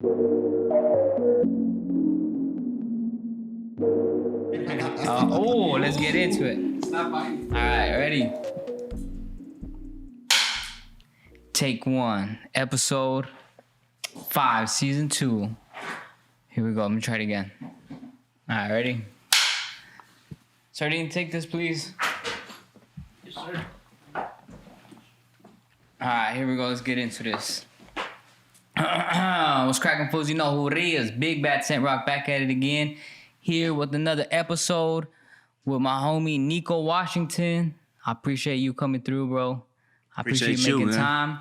Let's get into it. Stop biting. All right, ready? Take 1, episode 5, season 2. Here we go. Let me try it again. All right, ready? Sardine, take this, please. Yes, sir. All right, here we go. Let's get into this. What's cracking, fools? You know who it is. Big Bad Sentrock back at it again. Here with another episode with my homie Nikko Washington. I appreciate you coming through, bro. I appreciate you making time,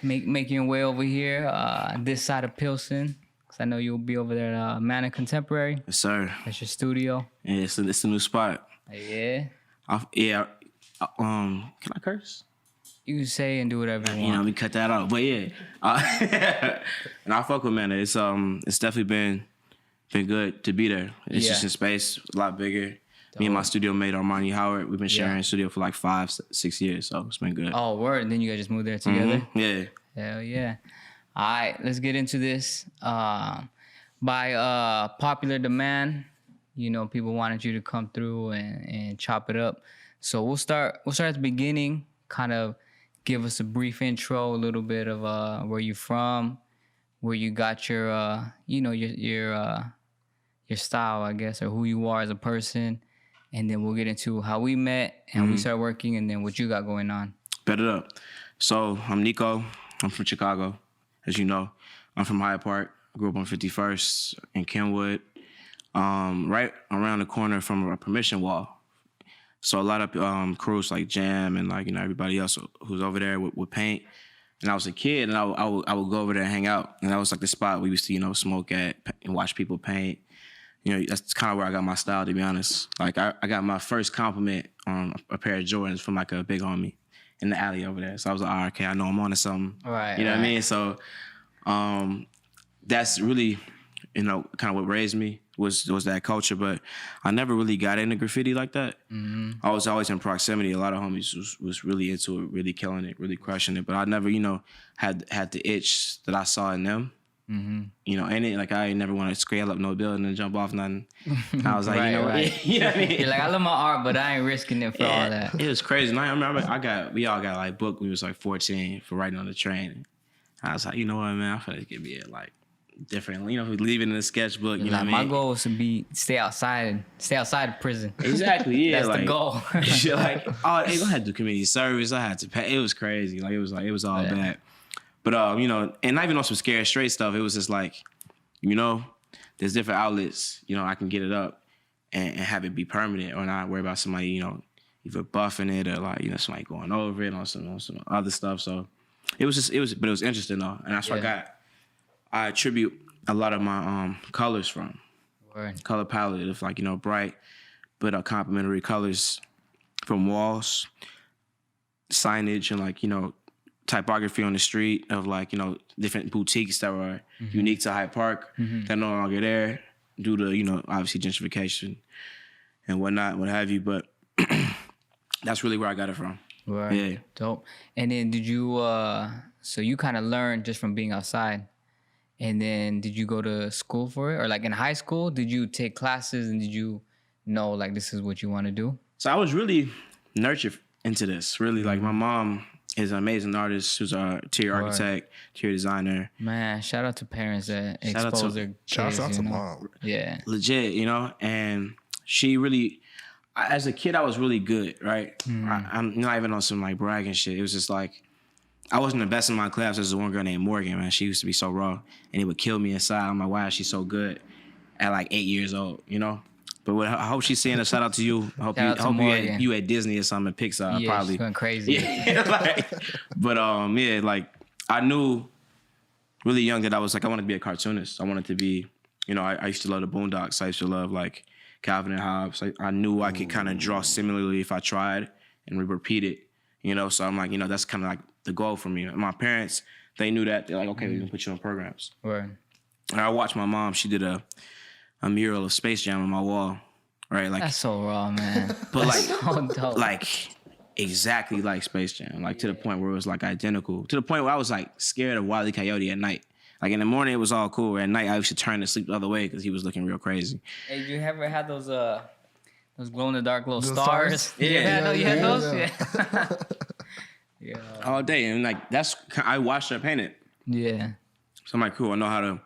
making your way over here, this side of Pilsen. Cause I know you'll be over there at Manor Contemporary. Yes, sir. That's your studio. Yeah, it's a new spot. Yeah. Can I curse? You can say and do whatever you want. You know, we cut that out. But yeah, and I fuck with Manor. It's definitely been good to be there. It's just in space, a lot bigger. Dope. Me and my studio mate Armani Howard, we've been sharing a studio for like 5-6 years, so it's been good. Oh, word. And then you guys just moved there together? Mm-hmm. Yeah. Hell yeah. All right, let's get into this. By popular demand, you know, people wanted you to come through and chop it up. So we'll start at the beginning, kind of give us a brief intro, a little bit of where you from, where you got your style, I guess, or who you are as a person. And then we'll get into how we met and we started working, and then what you got going on. Bet it up. So I'm Nikko. I'm from Chicago, as you know. I'm from Hyde Park. I grew up on 51st in Kenwood, right around the corner from a permission wall. So a lot of crews like Jam and like, you know, everybody else who's over there would paint. And I was a kid, and I would go over there and hang out. And that was like the spot we used to, you know, smoke at and watch people paint. You know, that's kind of where I got my style, to be honest. Like, I got my first compliment on a pair of Jordans from, like, a big homie in the alley over there. So I was like, all right, okay, I know I'm on to something. Right. You know what I mean? So that's really, you know, kind of what raised me was that culture. But I never really got into graffiti like that. Mm-hmm. I was always in proximity. A lot of homies was really into it, really killing it, really crushing it. But I never, you know, had the itch that I saw in them. Mm-hmm. You know, and it like I never want to scale up no building and jump off nothing. I was like, right, you know, right. You know what I mean? You're like, I love my art, but I ain't risking it for all that. It was crazy. And I remember we all got like booked. We was like 14 for riding on the train. I was like, you know what, man, I feel like it'd be like different. You know, leaving in the sketchbook. You know what I mean? My goal was to stay outside of prison. Exactly. Yeah, that's like, the goal. like, I had to do community service. I had to pay. It was crazy. Like it was all bad. But, you know, and not even on some scared straight stuff, it was just like, you know, there's different outlets, you know, I can get it up and have it be permanent or not worry about somebody, you know, either buffing it or like, you know, somebody going over it on some other stuff. So but it was interesting though. And that's where I attribute a lot of my colors from. Word. Color palette of like, you know, bright, but complementary colors from walls, signage and like, you know, typography on the street of like, you know, different boutiques that were unique to Hyde Park that are no longer there due to, you know, obviously gentrification and whatnot, what have you. But that's really where I got it from. Right. Yeah. Dope. And then did you, so you kind of learned just from being outside. And then did you go to school for it? Or like in high school, did you take classes and did you know like this is what you want to do? So I was really nurtured into this, really. Like my mom is an amazing artist who's a interior architect, interior designer. Man, shout out to parents that expose their kids. Shout out to mom. Yeah. Legit, you know? And she really, as a kid, I was really good, right? I'm not even on some like bragging shit. It was just like, I wasn't the best in my class. There's one girl named Morgan, man. She used to be so raw. And it would kill me inside. I'm like, wow, she's so good at like 8 years old, you know? But I hope she's seeing a shout out to you. I hope you at Disney or something, Pixar, probably. She's going crazy. Yeah, but like I knew really young that I was like, I wanted to be a cartoonist. I wanted to be, you know, I used to love the Boondocks. I used to love like Calvin and Hobbes. I knew I could kind of draw similarly if I tried and repeat it, you know? So I'm like, you know, that's kind of like the goal for me. And my parents, they knew that. They're like, okay, we can put you on programs. Right. And I watched my mom. She did a mural of Space Jam on my wall, right? Like that's so raw, man. But like, so dope. Like exactly like Space Jam, like to the point where it was like identical. To the point where I was like scared of Wile E. Coyote at night. Like in the morning, it was all cool. At night, I used to turn to sleep the other way because he was looking real crazy. Hey, you ever had those glow in the dark little Little stars? stars? You ever had those? You had those? Yeah. Yeah. All day. And like, I watched her paint it. Yeah. So I'm like, cool, I know how to,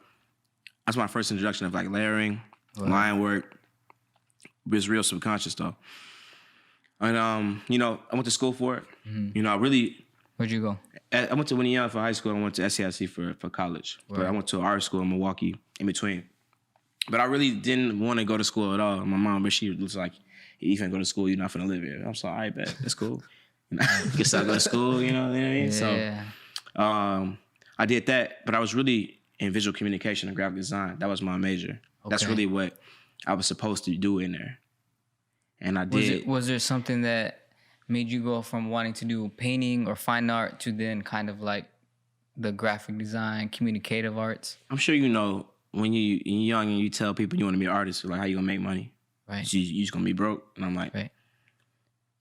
that's my first introduction of like layering, line work. It was real subconscious though. And, you know, I went to school for it. You know, I really, Where'd you go? I went to Winnie Young for high school. I went to SCIC for college. But I went to art school in Milwaukee in between. But I really didn't want to go to school at all. My mom, but she was like, if you finna go to school, you're not finna live here. I was like, all right, bet, that's cool. You know, guess I'll go to school, you know what I mean? Yeah. So I did that, but I was really in visual communication and graphic design. That was my major. That's really what I was supposed to do in there. And I did. Was there something that made you go from wanting to do painting or fine art to then kind of like the graphic design, communicative arts? I'm sure you know when you're young and you tell people you want to be an artist, like how you gonna make money? Right. So you just gonna be broke? And I'm like,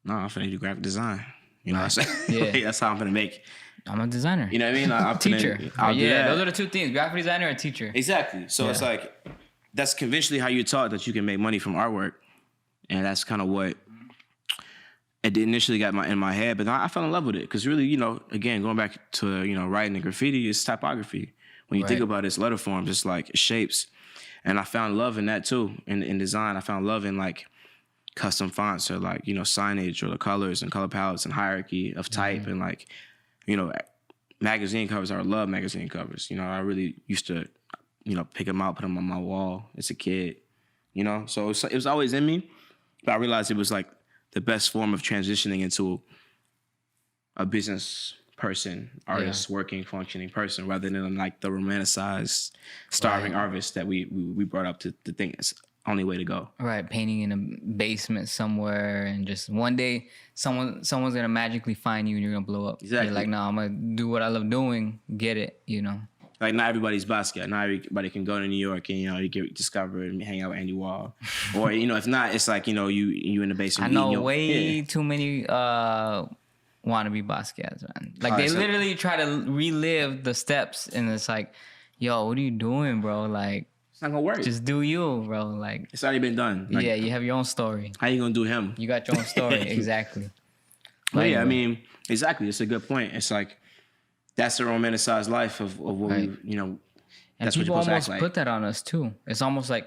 no, I'm finna do graphic design. You know what I'm saying? Yeah. Like, that's how I'm gonna make. I'm a designer. You know what I mean? I'm Teacher. I'll do that. Those are the two things: graphic designer and teacher. Exactly. So it's like that's conventionally how you're taught that you can make money from artwork, and that's kind of what it initially got in my head. But I fell in love with it because really, you know, again, going back to writing and graffiti, it's typography. When you think about it, it's letter forms, it's like shapes, and I found love in that too. In design, I found love in like custom fonts or like signage or the colors and color palettes and hierarchy of type and like magazine covers. I love magazine covers. I really used to pick them out, put them on my wall as a kid. So it was always in me, but I realized it was like the best form of transitioning into a business person, artist, working, functioning person, rather than like the romanticized, starving artist that we brought up to think it's only way to go. Right, painting in a basement somewhere, and just one day someone's gonna magically find you and you're gonna blow up. Exactly. You're like, no, I'm gonna do what I love doing, get it, Like not everybody's Basquiat. Not everybody can go to New York and you get discovered and hang out with Andy Wall, or if not, it's like you in the basement. I know way too many wannabe Basquiats, man. Like they literally try to relive the steps, and it's like, yo, what are you doing, bro? Like it's not gonna work. Just do you, bro. Like it's already been done. Like, yeah, you have your own story. How you gonna do him? You got your own story, exactly. Well, yeah, I mean, exactly. It's a good point. It's like that's the romanticized life of what we, and that's people what you're supposed to almost act like. put that on us too. It's almost like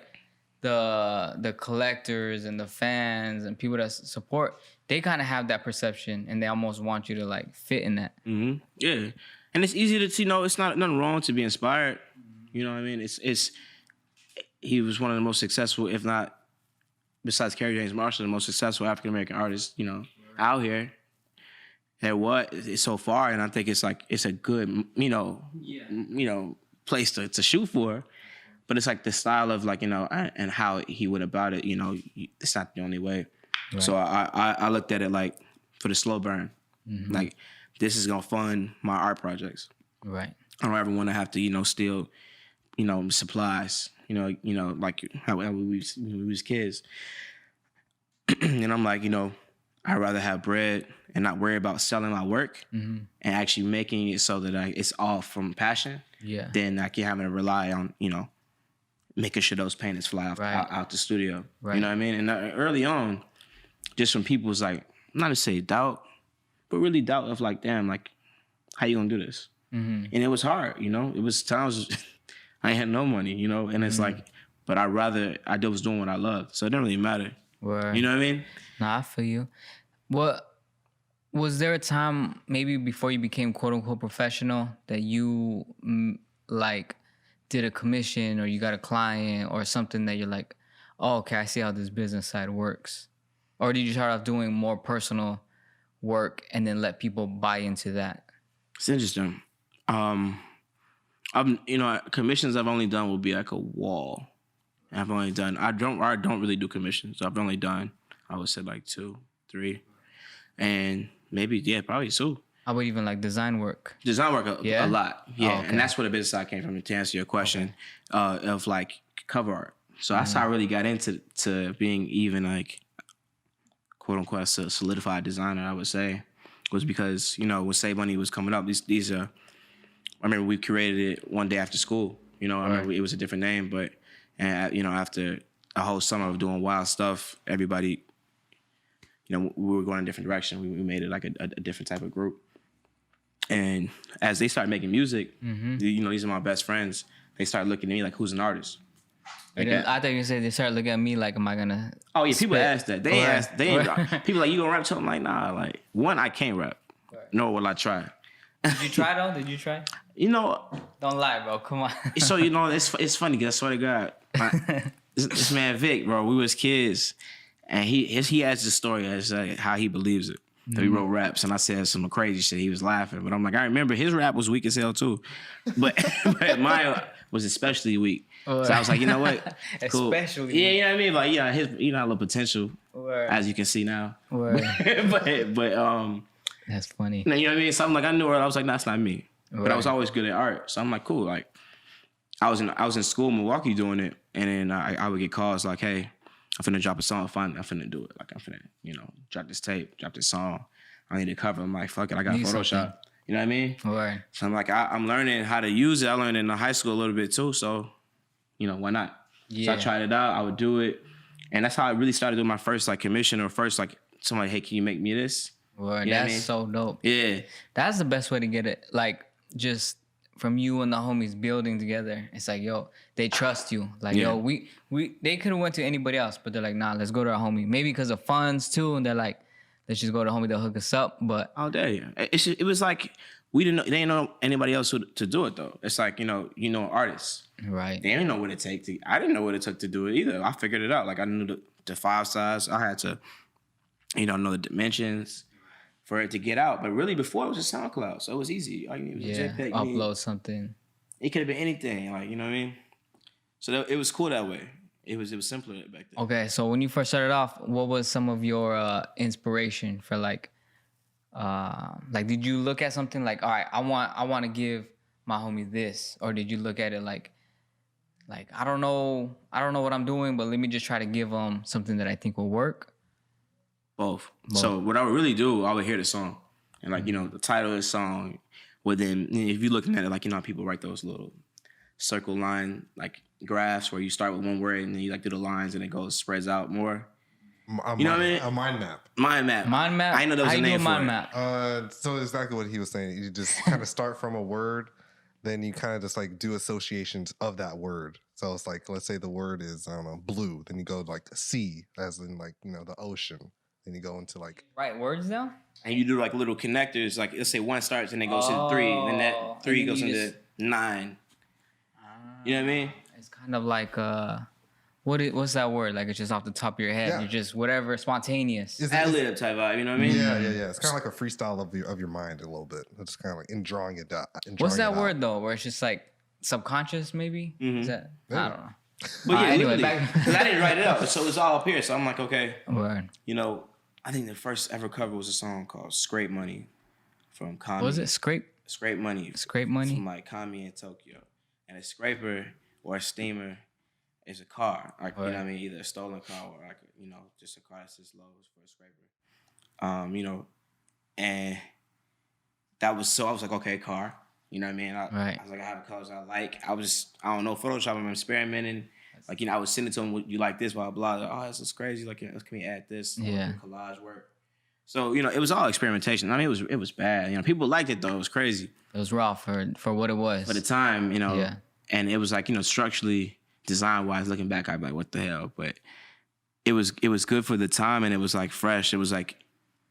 the collectors and the fans and people that support, they kind of have that perception, and they almost want you to like fit in that. Mm-hmm. Yeah, and it's easy to it's not nothing wrong to be inspired. You know what I mean? It's he was one of the most successful, if not besides Kerry James Marshall, the most successful African American artist, out here. At what so far, and I think it's like it's a good, place to shoot for, but it's like the style of like and how he went about it. It's not the only way. Right. So I looked at it like for the slow burn, like this is gonna fund my art projects. Right. I don't ever want to have to steal, supplies. Like how we was kids, and I'm like I'd rather have bread and not worry about selling my work and actually making it so that it's all from passion. Yeah. Then I can having to rely on, making sure those paintings fly out the studio. Right. You know what I mean? And early on, just when people was like, not to say doubt, but really doubt of like, damn, like, how you gonna do this? Mm-hmm. And it was hard, It was times I ain't had no money, and it's like, but I was doing what I loved. So it didn't really matter. Word. You know what I mean? Nah, I feel you. What was there a time maybe before you became quote unquote professional that you like did a commission or you got a client or something that you're like, oh, okay, I see how this business side works? Or did you start off doing more personal work and then let people buy into that? It's interesting. Commissions I've only done will be like a wall. I don't really do commissions. I've only done, I would say like 2, 3, and maybe, probably 2. How about even like design work? Design work, a lot. Yeah. Oh, okay. And that's where the business side came from, to answer your question, of like cover art. So that's how I really got into being even like, quote unquote, a solidified designer, I would say, was because, when Save Money was coming up, these are I remember we created it one day after school. You know, I remember it was a different name, but you know, after a whole summer of doing wild stuff, everybody, you know, we were going in a different direction. We made it like a different type of group. And as they started making music, you know, these are my best friends. They started looking at me like, who's an artist? Like I thought you said they started looking at me like, am I gonna? Oh yeah, people spit? ask that. They ask. They ain't, people like, you gonna rap? To them like, nah. Like, one, I can't rap. Nor will I try. Did you try though? Did you try? You know, Don't lie, bro. Come on. so you know, it's funny because I swear to God, this man Vic, bro, we was kids, and he has the story as how he believes it. That he wrote raps, and I said some crazy shit. He was laughing, but I'm like, I remember his rap was weak as hell too, but mine was especially weak. So I was like, you know what? Cool. Especially. Yeah, you know what I mean. Like, yeah, you know, a little potential, as you can see now. Word. but That's funny. you know what I mean. So I'm like, I knew her. I was like, that's not me. Right. But I was always good at art, so I'm like, cool. Like, I was in school in Milwaukee doing it, and then I would get calls like, hey, I'm finna drop a song. I'm finna do it. Like, I'm finna, you know, drop this tape, drop this song. I need a cover. I'm like, fuck it, I got Photoshop. Something. You know what I mean? Right. So I'm like, I'm learning how to use it. I learned it in high school a little bit too. So, you know, why not? Yeah. So I tried it out. I would do it, and that's how I really started doing my first like commission or first like somebody, hey, can you make me this? Word. That's so dope. Yeah. That's the best way to get it. Like, just from you and the homies building together. It's like, yo, they trust you. Like, yo, we they could have went to anybody else, but they're like, nah, let's go to our homie. Maybe because of funds too, and they're like, let's just go to homie. They'll hook us up. But all day, it was like they didn't know anybody else to do it though. It's like, you know, artists, right? They didn't know what it takes. I didn't know what it took to do it either. I figured it out. Like, I knew the file size. I had to, you know the dimensions for it to get out. But really, before it was a SoundCloud, so it was easy. All you need was a JPEG. Upload something. It could have been anything, like, you know what I mean. So it was cool that way. It was simpler back then. Okay, so when you first started off, what was some of your inspiration for like did you look at something like, all right, I want to give my homie this, or did you look at it like I don't know what I'm doing, but let me just try to give them something that I think will work? Both. So what I would really do, I would hear the song, and like, you know, the title of the song. Well, then if you're looking at it, like, you know, how people write those little circle line like graphs where you start with one word and then you like do the lines and it spreads out more. You know what I mean? A mind map. Mind map. Mind map. I know there was a name for mind it. map. So exactly what he was saying. You just kind of start from a word, then you kind of just like do associations of that word. So it's like, let's say the word is, I don't know, blue. Then you go like sea, as in like, you know, the ocean. Then you go into like... Write words down? And you do like little connectors. Like, let's say one starts and it goes to 3. And then that 3 goes into 9. You know what I mean? It's kind of like... what's that word? Like, it's just off the top of your head. Yeah. You're just whatever, spontaneous. Ad-lib type vibe, you know what I mean? Yeah. It's kind of like a freestyle of your mind a little bit. It's kind of like in drawing it down. What's that word though? Where it's just like subconscious, maybe? Mm-hmm. Is that? Yeah. I don't know. But yeah, anyway, because I didn't write it up, so it's all up here. So I'm like, okay, word. You know, I think the first ever cover was a song called "Scrape Money" from Kami. What was it? Scrape Money. From like Kami in Tokyo, and a scraper or a steamer is a car, like, you know what I mean, either a stolen car or like, you know, just a car that's just low for a scraper. You know, and that was I was like, okay, car. You know what I mean? I was like, I have the colors I like. I don't know, Photoshop. I'm experimenting. Like, you know, I would send it to them. You like this? Blah blah. Like, oh, this is crazy. Like, can we add this? Yeah. Collage work. So, you know, it was all experimentation. I mean, it was bad. You know, people liked it though. It was crazy. It was raw for what it was. For the time, you know. Yeah. And it was like, you know, structurally, design wise, looking back, I'd be like, what the hell? But it was good for the time, and it was like fresh. It was like,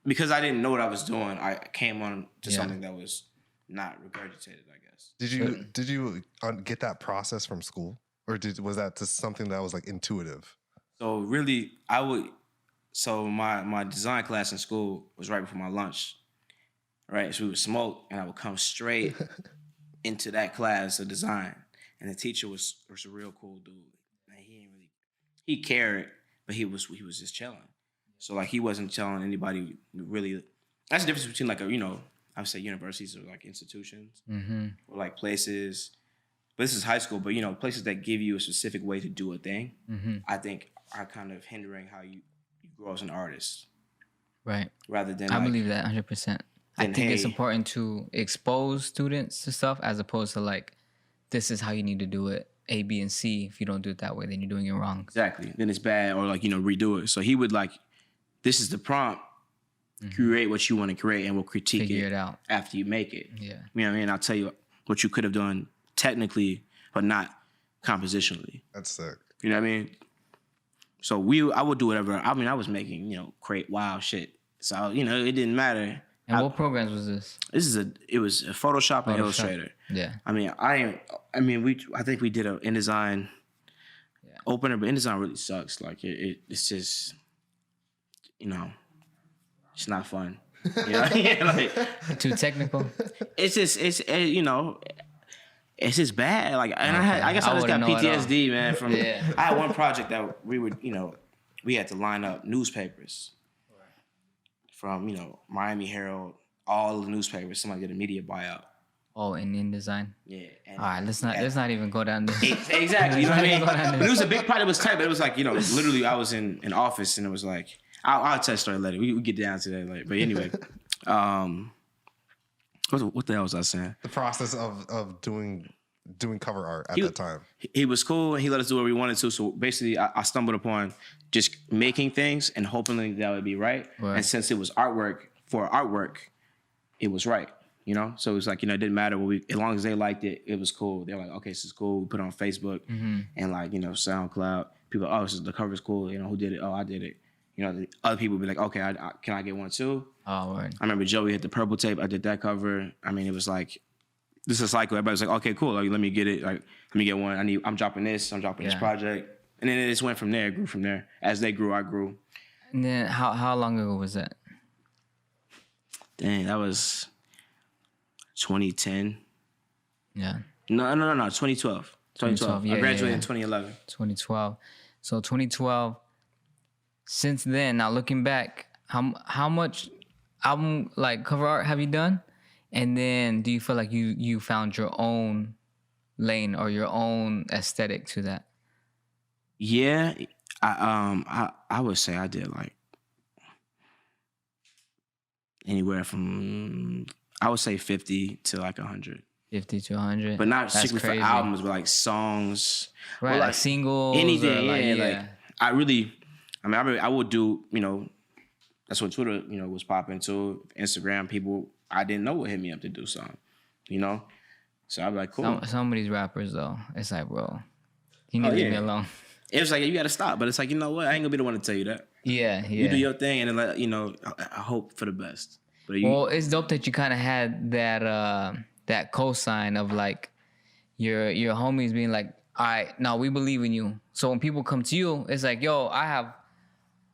because I didn't know what I was doing, I came on to something that was not regurgitated, I guess. Did you get that process from school, or was that just something that was like intuitive? So really, my design class in school was right before my lunch, right? So we would smoke, and I would come straight into that class of design, and the teacher was a real cool dude. And he cared, but he was just chilling. So like, he wasn't telling anybody really. That's the difference between like I would say universities or like institutions, or like places. But this is high school. But you know, places that give you a specific way to do a thing, I think are kind of hindering how you grow as an artist. Right. Rather than I believe that 100%. I then think it's hey, important to expose students to stuff as opposed to like, this is how you need to do it, A, B, and C. If you don't do it that way, then you're doing it wrong. exactly. Then it's bad, or like, redo it. So he would like, this is the prompt. Create what you want to create, and we'll critique Figure it out after you make it. Yeah. You know what I mean? I'll tell you what you could have done technically, but not compositionally. That's sick. You know what I mean? So I would do whatever. I mean, I was making, create wild shit. So, it didn't matter. And what programs was this? It was a Photoshop and Illustrator. Yeah. I think we did an InDesign opener, but InDesign really sucks. Like it's just, it's not fun. Like, Too technical? it's just bad. Like, and I guess I just got PTSD, man. From I had one project that we would, we had to line up newspapers from, Miami Herald, all the newspapers. Somebody did a media buyout. Oh, in InDesign. Yeah. All right, let's not even go down this. Exactly. You know what I mean? But it was a big project. It was tight, but it was like, literally I was in an office and it was like, I'll tell the story later. We get down to that later. But anyway, what the hell was I saying? The process of doing cover art at that time. He was cool and he let us do what we wanted to. So basically, I stumbled upon just making things and hoping that would be right. And since it was artwork, it was right. So it was like, it didn't matter as long as they liked it, it was cool. They're like, okay, this is cool. We put it on Facebook and like, SoundCloud. People, the cover's cool. Who did it? Oh, I did it. The other people would be like, okay, can I get one too? Oh, word. I remember Joey had the purple tape. I did that cover. I mean, it was like, this is a cycle. Everybody was like, okay, cool. Like, let me get it. Like, let me get one. I'm dropping this. I'm dropping this project. And then it just went from there. It grew from there. As they grew, I grew. And then how long ago was that? Dang, that was 2010. Yeah. No, 2012. 2012. Yeah, I graduated in 2011. 2012. So 2012. Since then, now looking back, how much album like cover art have you done? And then do you feel like you found your own lane or your own aesthetic to that? Yeah, I would say I did like anywhere from, I would say 50 to like 100. 50 to 100. But not strictly for albums, but like songs. Right, like singles. Anything, like, like I really, I would do, that's what Twitter, was popping to. Instagram, people, I didn't know would hit me up to do something, So I'd be like, cool. Some of these rappers, though, it's like, bro, you need to leave me alone. It was like, you got to stop. But it's like, you know what? I ain't going to be the one to tell you that. Yeah. You do your thing and then, I hope for the best. But well, it's dope that you kind of had that cosign of like your homies being like, all right, now we believe in you. So when people come to you, it's like, yo, I have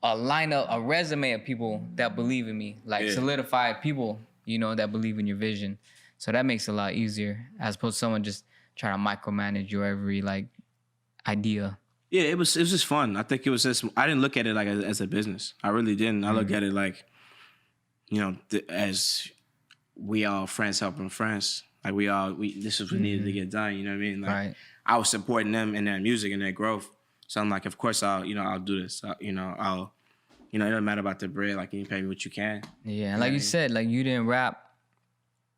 a lineup, a resume of people that believe in me, like solidified people, that believe in your vision. So that makes it a lot easier as opposed to someone just trying to micromanage your every like idea. Yeah, it was just fun. I think it was just, I didn't look at it like as a business. I really didn't. I look at it like, as we all friends helping friends. Like this is what needed to get done. You know what I mean? Like, right. I was supporting them in their music and their growth. So I'm like, of course I'll do this. It doesn't matter about the bread. Like, you pay me what you can. Yeah, and like you said, like you didn't rap.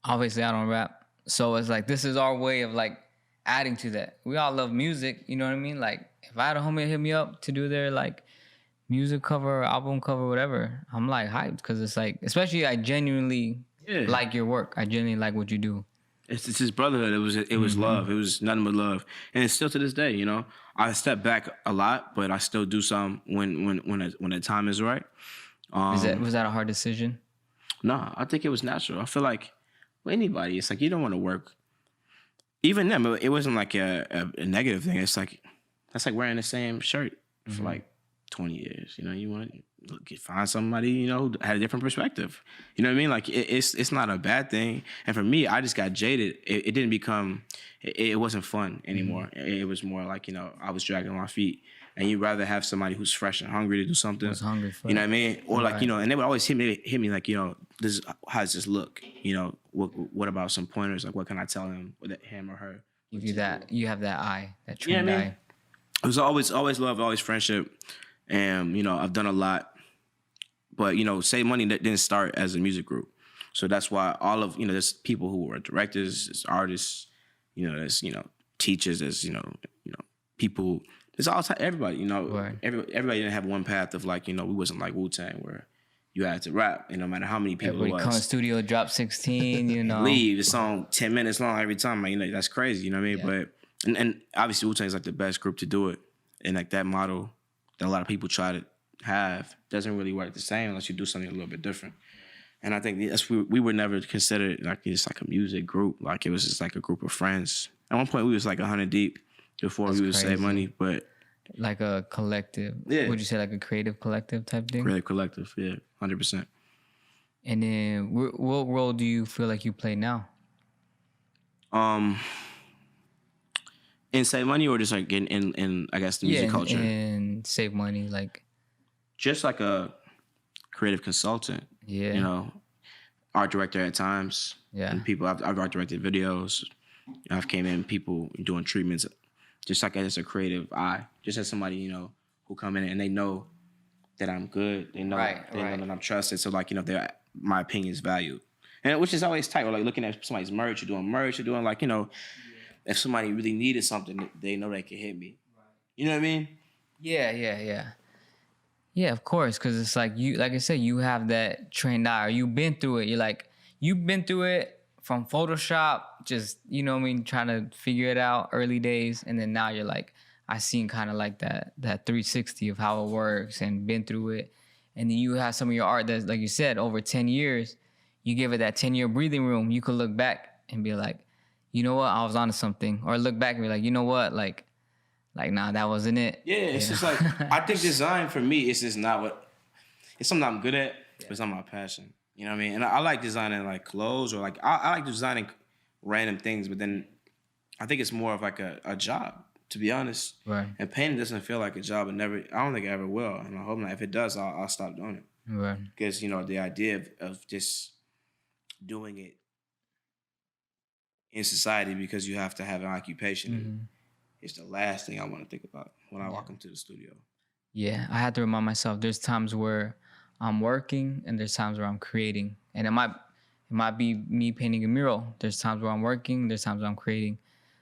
Obviously, I don't rap. So it's like, this is our way of like adding to that. We all love music. You know what I mean? Like, if I had a homie hit me up to do their like music cover, album cover, whatever, I'm like hyped because it's like, especially I genuinely like your work. I genuinely like what you do. It's his brotherhood. It was love. It was nothing but love, and it's still to this day. I step back a lot, but I still do some when the time is right. Was that a hard decision? No, I think it was natural. I feel like with anybody, it's like you don't want to work. Even them, it wasn't like a negative thing. It's like that's like wearing the same shirt for like 20 years. You want to find somebody who had a different perspective. You know what I mean? Like it's not a bad thing. And for me, I just got jaded. It didn't become. It wasn't fun anymore. It was more like I was dragging my feet. And you'd rather have somebody who's fresh and hungry to do something. Who's hungry for you know what I mean? Or like and they would always hit me like this. How does this look? What about some pointers? Like what can I tell him or her? You have that eye, that trained eye. It was always love, always friendship. And, I've done a lot. But, Save Money that didn't start as a music group. So that's why all of, there's people who are directors, there's artists, there's, teachers, there's, people, there's all type, everybody, Right. everybody didn't have one path of like, we wasn't like Wu-Tang where you had to rap, and no matter how many people it Everybody come to was, studio, drop 16, leave the song 10 minutes long every time. Like, that's crazy, you know what I mean? Yeah. But, and obviously Wu-Tang is like the best group to do it. And like that model that a lot of people try to have doesn't really work the same unless you do something a little bit different. And I think we were never considered like just like a music group. Like it was just like a group of friends. At one point we was like 100 deep before we would save money, but like a collective. Yeah. Would you say like a creative collective type thing? creative collective, yeah, 100%. And then what role do you feel like you play now? In save money or just like in I guess the music culture? And save money, like Just like a creative consultant. yeah. Art director at times. Yeah. And people, I've art directed videos. I've came in, people doing treatments, just like as a creative eye, just as somebody, who come in and they know that I'm good. They know, Right. know that I'm trusted. So like, my opinion is valued. And which is always tight. Or like looking at somebody's merch, you're doing like, if somebody really needed something, they know they can hit me. You know what I mean? Yeah, of course, because it's like like I said, you have that trained eye, or you've been through it. You've been through it from Photoshop, just, trying to figure it out early days. And then now you're like, I seen kind of like that 360 of how it works and been through it. And then you have some of your art that's, like you said, over 10 years, you give it that 10-year breathing room. You could look back and be like, you know what, I was onto something. Or look back and be like, you know what, like, nah, that wasn't it. Yeah, it's just like, I think design for me is just it's something I'm good at, but it's not my passion. You know what I mean? And I like designing like clothes, or like, I like designing random things, but then I think it's more of like a job, to be honest. Right. And painting doesn't feel like a job. I don't think it ever will. And I hope not. If it does, I'll stop doing it. Right. Because, the idea of just doing it in society because you have to have an occupation is the last thing I want to think about when I walk into the studio. Yeah, I had to remind myself there's times where I'm working and there's times where I'm creating. And it might be me painting a mural. There's times where I'm working, there's times where I'm creating.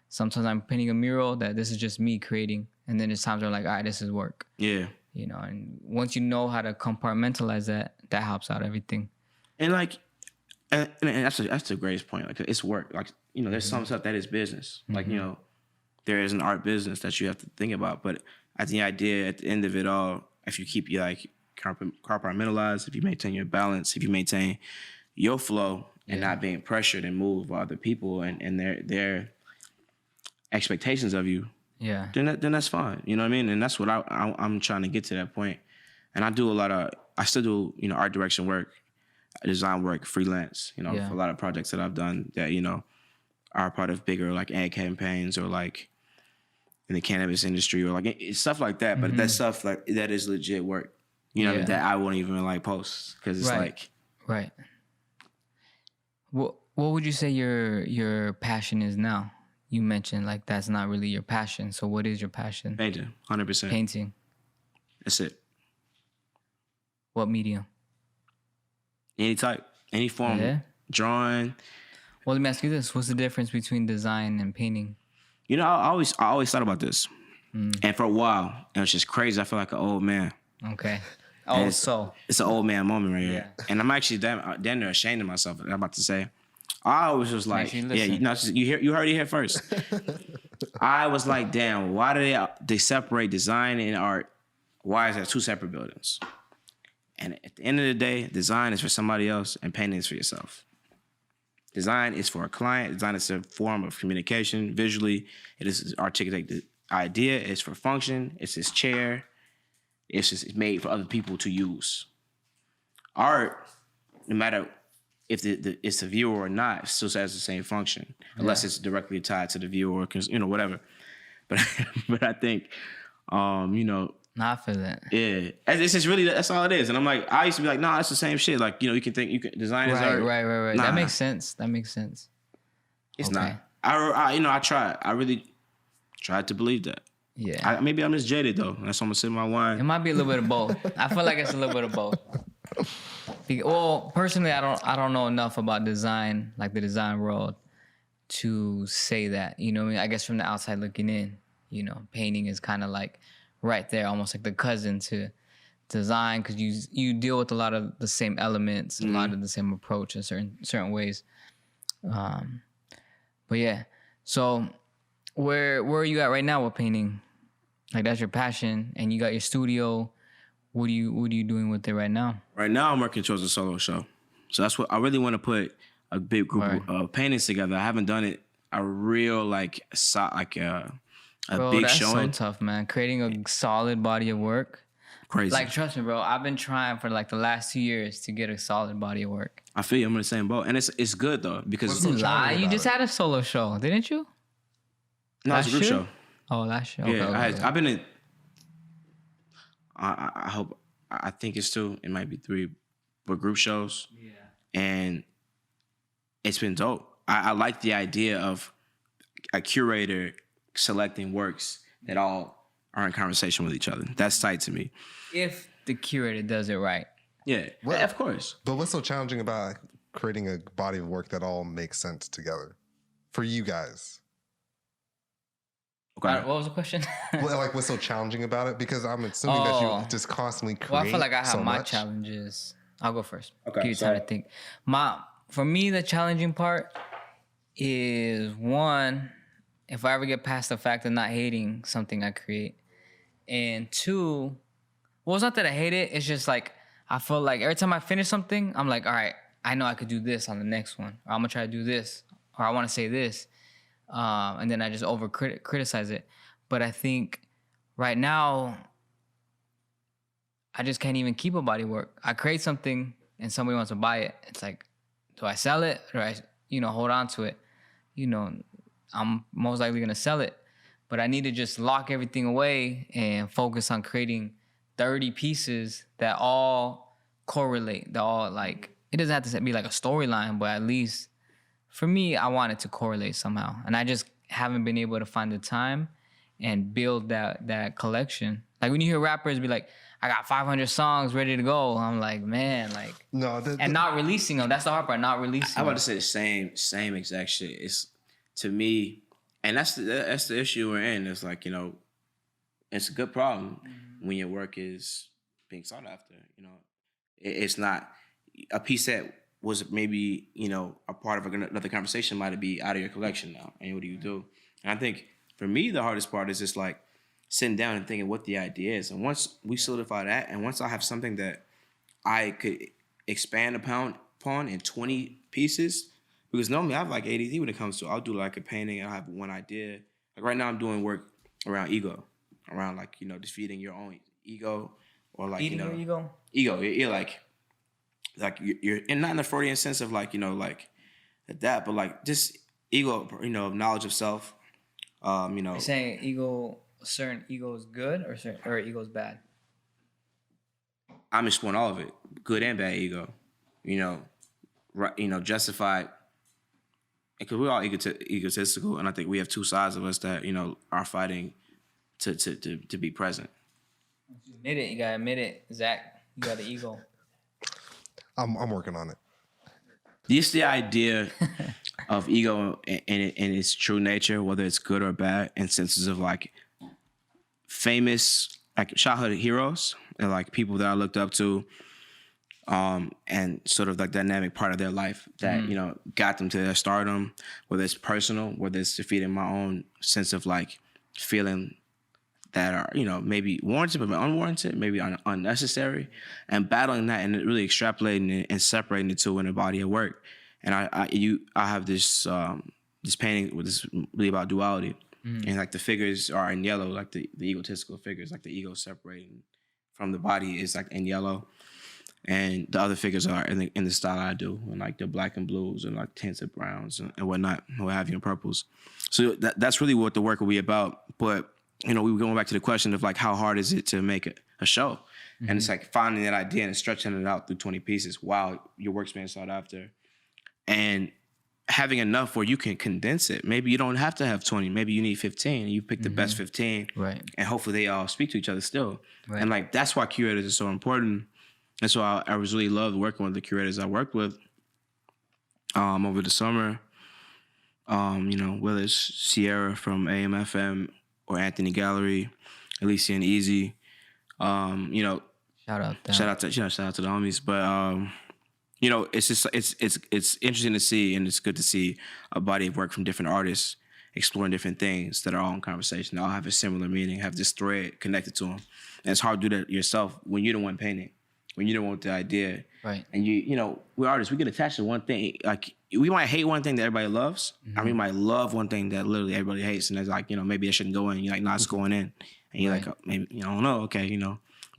Sometimes I'm painting a mural that this is just me creating. And then there's times where I'm like, all right, this is work. Yeah. And once you know how to compartmentalize that helps out everything. And like, and that's the greatest point. Like, it's work. Like, there's some stuff that is business. Like, there is an art business that you have to think about. But I think the idea at the end of it all, if you keep your like compartmentalized, if you maintain your balance, if you maintain your flow and not being pressured and moved by other people and their expectations of you, then that's fine. You know what I mean? And that's what I'm trying to get to that point. And I still do, art direction work, design work, freelance, for a lot of projects that I've done that, are part of bigger like ad campaigns or like in the cannabis industry or like stuff like that. But that stuff like that is legit work, that I won't even like post because it's like. Right. What would you say your passion is now? You mentioned like that's not really your passion. So what is your passion? Painting, 100%. Painting. That's it. What medium? Any type, any form. Yeah. Drawing. Well, let me ask you this: what's the difference between design and painting? I always thought about this, and for a while, it was just crazy. I feel like an old man. Okay. Oh, it's an old man moment right here, and I'm actually damn near ashamed of myself. I'm about to say, I always was like, you heard it here first. I was like, damn, why do they separate design and art? Why is that two separate buildings? And at the end of the day, design is for somebody else, and painting is for yourself. Design is for a client. Design is a form of communication. Visually, it is articulate the idea. It's for function. It's his chair. It's made for other people to use. Art, no matter if it's the viewer or not, still has the same function, unless it's directly tied to the viewer, or whatever. But I think, I feel that. Yeah, it's just really that's all it is. And I'm like, I used to be like, nah, it's the same shit. Like, you can design is art. Right. Nah. That makes sense. It's not. I tried. I really tried to believe that. Yeah. Maybe I'm just jaded though. That's why I'm gonna sip my wine. It might be a little bit of both. I feel like it's a little bit of both. Well, personally, I don't know enough about design, like the design world, to say that. You know what I mean? I guess from the outside looking in, you know, painting is kind of like right there, almost like the cousin to design, because you deal with a lot of the same elements, a lot of the same approach in certain ways. But yeah, so where are you at right now with painting? Like that's your passion, and you got your studio. What are you doing with it right now? Right now, I'm working towards a solo show. So that's what I really want to put a big group of paintings together. I haven't done it a real a Bro, big that's showing. so tough, man. Creating a solid body of work. Crazy. Like, trust me, bro. I've been trying for like the last 2 years to get a solid body of work. I feel you. I'm in the same boat, and it's good though because What's so Lie, challenging you about just it? had a solo show, didn't you? no, it's a group last year? show. Oh, last year. Yeah, Okay. I've been in. I hope. I think it's 2. It might be 3, but group shows. Yeah. And it's been dope. I like the idea of a curator selecting works that all are in conversation with each other. That's tight to me. If the curator does it right. Yeah, Well- of course. But what's so challenging about creating a body of work that all makes sense together for you guys? Okay. What was the question? Well, like, what's so challenging about it? Because I'm assuming that Oh. you just constantly create. Well, I feel like I have so my much. challenges. I'll go first. Okay, Give you time so- to think. For me, the challenging part is, one, if I ever get past the fact of not hating something I create, and 2, well, it's not that I hate it. It's just like I feel like every time I finish something, I'm like, all right, I know I could do this on the next one, or I'm gonna try to do this, or I want to say this, and then I just over criticize it. But I think right now, I just can't even keep a body work. I create something and somebody wants to buy it. It's like, do I sell it or I, hold on to it? I'm most likely gonna sell it, but I need to just lock everything away and focus on creating 30 pieces that all correlate. That all like, it doesn't have to be like a storyline, but at least for me, I want it to correlate somehow. And I just haven't been able to find the time and build that collection. Like when you hear rappers be like, I got 500 songs ready to go. I'm like, man, like, No, and not releasing them. That's the hard part, not releasing I'm them. about to say the same exact shit. It's to me, and that's the issue we're in. It's like, it's a good problem when your work is being sought after. It's not a piece that was maybe a part of another conversation might be out of your collection now. And what do you do? And I think for me the hardest part is just like sitting down and thinking what the idea is. And once we solidify that, and once I have something that I could expand upon in 20 pieces, because normally I have like ADD when it comes to, I'll do like a painting and I have one idea. Like right now I'm doing work around ego, around like, defeating your own ego, or like, Eating your ego? Ego. You're like you're, and not in the Freudian sense of like, like that, but like just ego, knowledge of self. You're saying certain ego is good or ego is bad? I'm exploring all of it, good and bad ego. Justified, because we're all egotistical, and I think we have 2 sides of us that are fighting to be present. Admit it. You gotta admit it, Zach. You got the ego. I'm working on it. Just the idea of ego in its true nature, whether it's good or bad, in senses of like famous like childhood heroes and like people that I looked up to, and sort of like dynamic part of their life that got them to their stardom, whether it's personal, whether it's defeating my own sense of like feeling that are maybe warranted but unwarranted, maybe unnecessary, and battling that and really extrapolating and separating the 2 in a body of work. And I have this painting with this really about duality, and like the figures are in yellow, like the egotistical figures, like the ego separating from the body is like in yellow, and the other figures are in the style I do, and like the black and blues and like tinted browns and whatnot, what have you, and purples. So that's really what the work will be about. But we were going back to the question of like, how hard is it to make a show? And it's like finding that idea and stretching it out through 20 pieces while your work's being sought after. And having enough where you can condense it. Maybe you don't have to have 20. Maybe you need 15. You pick the best 15. Right. And hopefully they all speak to each other still. Right. And like, that's why curators are so important. That's why I was really loved working with the curators I worked with over the summer. Whether it's Sierra from AM/FM or Anthony Gallery, Alicia and Easy. Shout out them. Shout out to the homies. But it's just it's interesting to see, and it's good to see a body of work from different artists exploring different things that are all in conversation. They all have a similar meaning, have this thread connected to them. And it's hard to do that yourself when you're the one painting, when you're the one with the idea. Right. And we're artists, we get attached to one thing. Like, we might hate one thing that everybody loves, and we might love one thing that literally everybody hates. And it's like, maybe it shouldn't go in. You're like, nah, it's going in. And you're like, oh, maybe, I don't know, okay,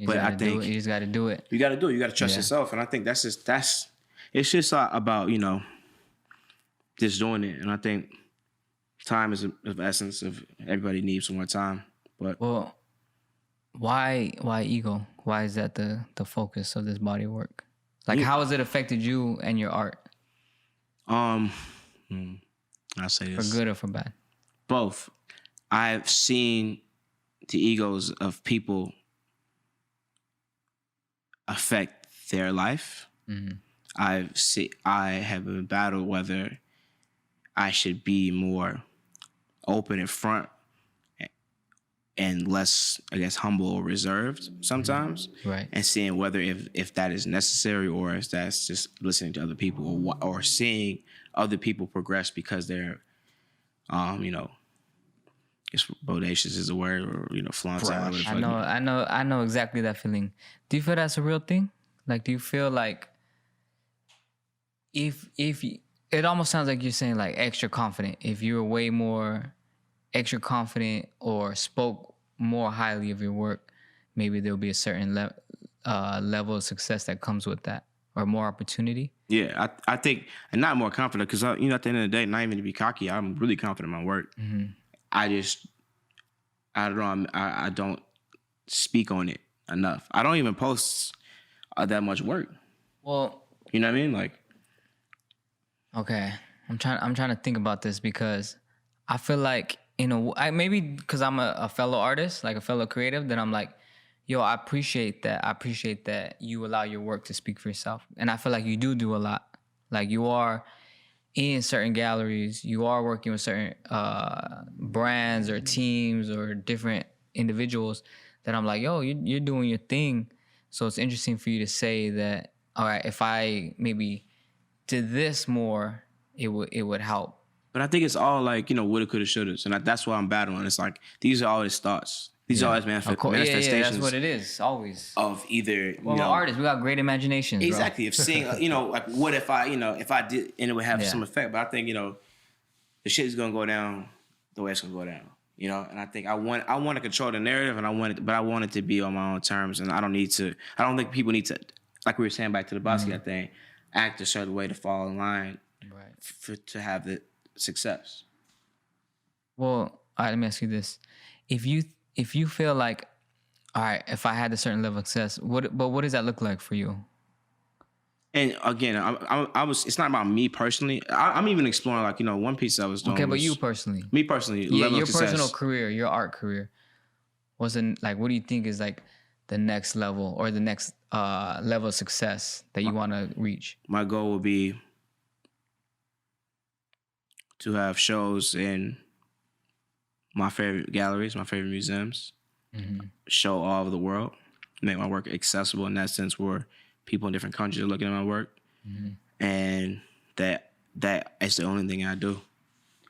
But I think you just got to do it. You got to do it. You got to trust yourself. And I think it's just about, just doing it. And I think time is of essence of everybody needs some more time. But well, why ego? Why is that the focus of this body of work? Like, how has it affected you and your art? I'll say this. For good or for bad? Both. I've seen the egos of people affect their life. Mm-hmm. I have been battled whether I should be more open in front and less, I guess, humble or reserved sometimes. Right. And seeing whether if that is necessary or if that's just listening to other people or seeing other people progress because they're, it's bodacious is the word, or flaunting. I know exactly that feeling. Do you feel that's a real thing? Like, do you feel like if it almost sounds like you're saying like extra confident. If you were way more extra confident or spoke more highly of your work, maybe there'll be a certain level of success that comes with that, or more opportunity. Yeah, I think, and not more confident, because at the end of the day, not even to be cocky, I'm really confident in my work. Mm-hmm. I don't know. I don't speak on it enough. I don't even post that much work. Well, you know what I mean? Like, okay, I'm trying to think about this, because I feel like maybe because I'm a fellow artist, like a fellow creative, then I'm like, yo, I appreciate that. I appreciate that you allow your work to speak for yourself, and I feel like you do a lot. Like, you are in certain galleries, you are working with certain brands or teams or different individuals that I'm like, yo, you're doing your thing. So it's interesting for you to say that, all right, if I maybe did this more, it would help. But I think it's all like, woulda, coulda, shoulda. And that's why I'm battling. It's like, these are always thoughts. These are always manifestations. Yeah, that's what it is, always. Of either, we're artists. We got great imaginations, exactly. Bro. Of seeing, like, what if I did, and it would have some effect. But I think, the shit is going to go down the way it's going to go down, And I think I want to control the narrative, and I want it to be on my own terms. And I don't think people need to, like we were saying back to the Basquiat thing, act a certain way to fall in line, right, to have the success. Well, all right, let me ask you this. If you feel like, all right, if I had a certain level of success, what does that look like for you? And again, it's not about me personally. I'm even exploring, like, one piece I was doing. Okay, but you personally. Me personally, yeah, level your of success. Personal career, your art career, wasn't like, what do you think is like the next level or the next level of success that you want to reach? My goal would be to have shows in my favorite galleries, my favorite museums, show all over the world, make my work accessible in that sense, where people in different countries are looking at my work, and that is the only thing I do.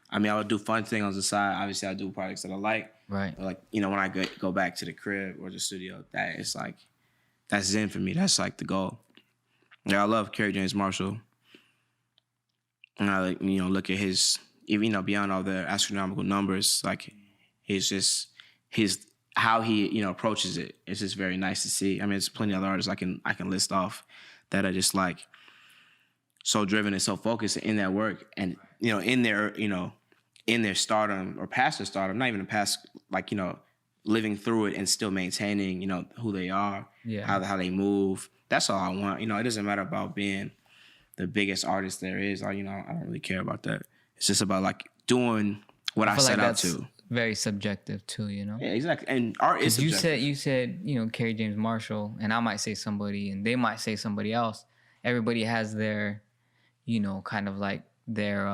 I mean, I would do fun things on the side. Obviously, I do projects that I like. Right. But like, when I go back to the crib or the studio, that's zen for me. That's like the goal. Yeah, I love Kerry James Marshall, and I look at his, even beyond all the astronomical numbers, like his how he approaches it. It's just very nice to see. I mean, there's plenty of other artists I can list off that are just like so driven and so focused in that work, and in their stardom or past their stardom, not even past, like, living through it and still maintaining who they are, how they move. That's all I want. It doesn't matter about being the biggest artist there is. I don't really care about that. It's just about like doing what I set out to. very subjective too, you know. Yeah, exactly. And art is subjective. You said, you know, Kerry James Marshall, and I might say somebody, and they might say somebody else. Everybody has their, you know, kind of like their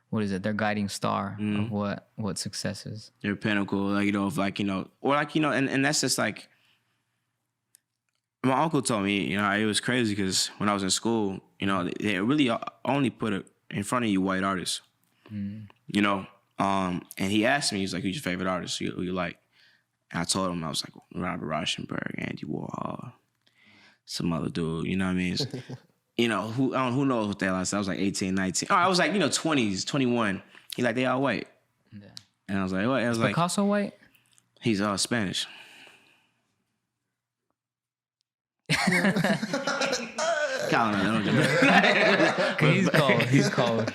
what is it? Their guiding star of what success is. Their pinnacle, like, you know, of like, you know, or like, you know, and that's just like, my uncle told me, you know, it was crazy because when I was in school, you know, they really only put it in front of you white artists, you know. And he asked me, he's like, who's your favorite artist? Who you like? And I told him, I was like, Robert Rauschenberg, Andy Warhol, some other dude, you know what I mean? You know, who knows what they last? I was like 18, 19. Oh, I was like, you know, 20s, 21. He like, they all white. Yeah. And I was like, what? I was like, Picasso white? He's Spanish. He's cold. He's cold.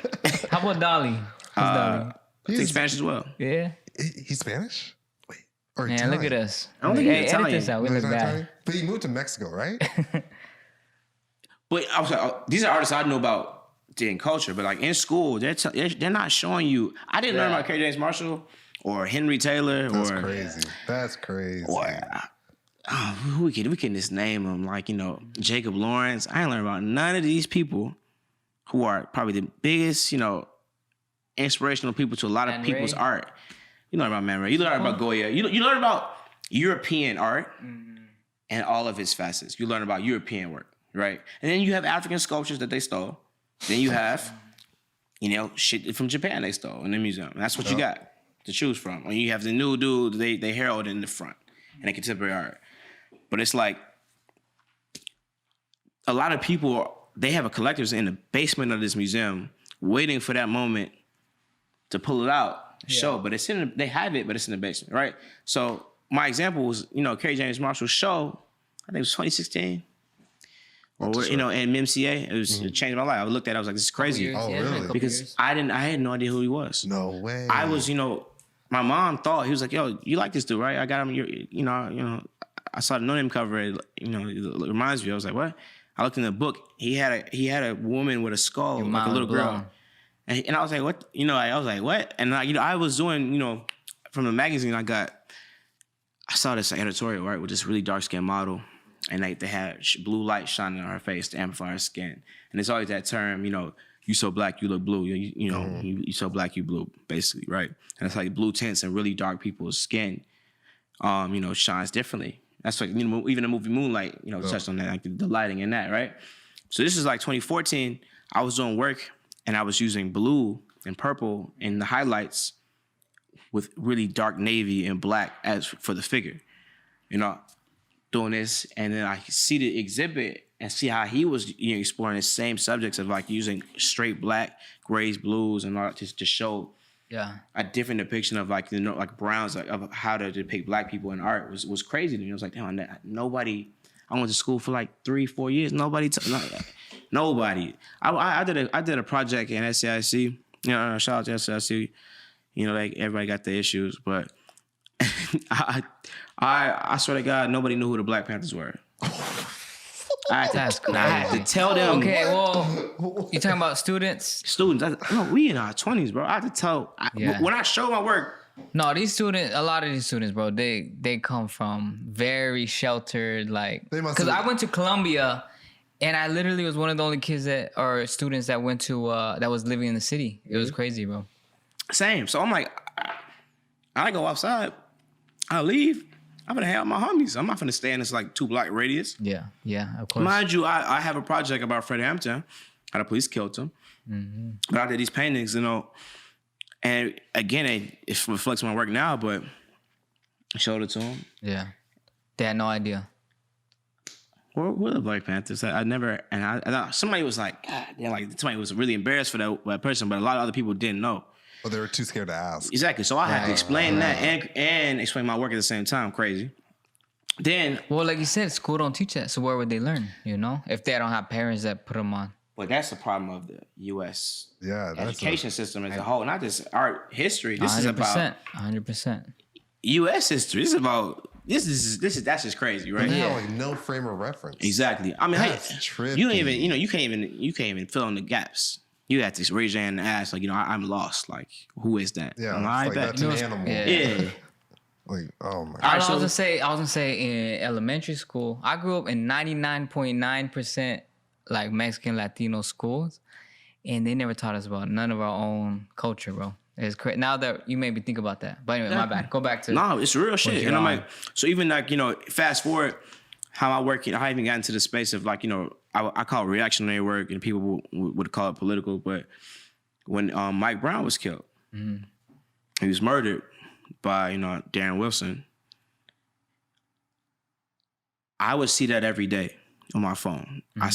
How about Dali? I think Spanish as well. Yeah. He's Spanish? Wait. Or Man, Italian? look at us. I don't think he's edit Italian. this out. We No, look he's not bad. Italian? But he moved to Mexico, right? But I was like, these are artists I know about in culture, but like in school, they're not showing you. I didn't learn about Kerry James Marshall or Henry Taylor That's or crazy. That's crazy. We can just name them, like, you know, Jacob Lawrence. I ain't learned about none of these people who are probably the biggest, you know, inspirational people to a lot of people's art. You learn about Man Ray. You learn about Goya. You learn about European art and all of its facets. You learn about European work, right? And then you have African sculptures that they stole. Then you have, you know, shit from Japan they stole in the museum. And that's what you got to choose from. And you have the new dude they herald in the front and the contemporary art. But it's like a lot of people, they have a collectors in the basement of this museum waiting for that moment to pull it out, show. But it's they have it, but it's in the basement, right? So my example was, you know, Kerry James Marshall's show, I think it was 2016. Or, you know, in MCA, it changed my life. I looked at it, I was like, this is crazy. Really? Because I had no idea who he was. No way. I was, you know, my mom thought, he was like, yo, you like this dude, right? I got him, you know, I saw the No Name cover, you know, it reminds me. I was like, what? I looked in the book. He had a woman with a skull, like a little girl. And I was like, what? You know, I was like, what? And you know, I was doing, you know, from the magazine I saw this editorial, right, with this really dark-skinned model. And they had blue light shining on her face to amplify her skin. And it's always that term, you know, you so black, you look blue. You know, you so black, you blue, basically, right? And it's like blue tints and really dark people's skin, you know, shines differently. That's like, you know, even the movie Moonlight, you know, touched on that, like the lighting in that, right? So this is like 2014. I was doing work and I was using blue and purple in the highlights with really dark navy and black as for the figure, you know, doing this. And then I see the exhibit and see how he was, you know, exploring the same subjects of like using straight black, grays, blues, and all that to show a different depiction of like, you know, like browns, like of how to depict black people in art was crazy to me. I was like, damn, nobody. I went to school for like 3-4 years. Nobody. I did a project in SCIC. You know, shout out to SCIC. You know, like everybody got their issues, but I swear to God, nobody knew who the Black Panthers were. That's crazy. I had to tell them. Okay, well, you talking about students? We in our 20s, bro. I had to tell. When I show my work. No, a lot of these students, bro, they come from very sheltered, like, because I went to Columbia, and I literally was one of the only students that went to, that was living in the city. It was crazy, bro. Same. So I'm like, I go outside, I leave. I'm gonna hang out with my homies. I'm not gonna stay in this like 2-block radius. Yeah, of course. Mind you, I have a project about Freddie Hampton, how the police killed him. Mm-hmm. But I did these paintings, you know, and again, it reflects my work now, but I showed it to them. Yeah. They had no idea. We're the Black Panthers. I never, and I somebody was like, God, like somebody was really embarrassed for that person, but a lot of other people didn't know. Well, they were too scared to ask. Exactly. So I had to explain that and explain my work at the same time. Crazy. Then, well, like you said, school don't teach that. So where would they learn? You know, if they don't have parents that put them on. But that's the problem of the U.S. Education system as a whole, not just art history. This 100%, is about 100%. U.S. history. This is about that's just crazy, right? Yeah, like no frame of reference. Exactly. I mean, that's trippy. you don't even, you know, you can't even fill in the gaps. you have to raise your hand and ask, like, I'm lost. Like, who is that? Yeah, I'm it's like, like that's an animal. Yeah. Like, oh my. I was so- gonna say in elementary school, I grew up in 99.9% like Mexican Latino schools, and they never taught us about none of our own culture, bro. It's crazy. Now that you made me think about that, but anyway, my bad. Go back to No, it's real shit. you're And I'm on. like, so even like, fast forward how I work, I even got into the space of like, I call it reactionary work, and people would call it political. But when Mike Brown was killed, he was murdered by, Darren Wilson. I would see that every day on my phone. I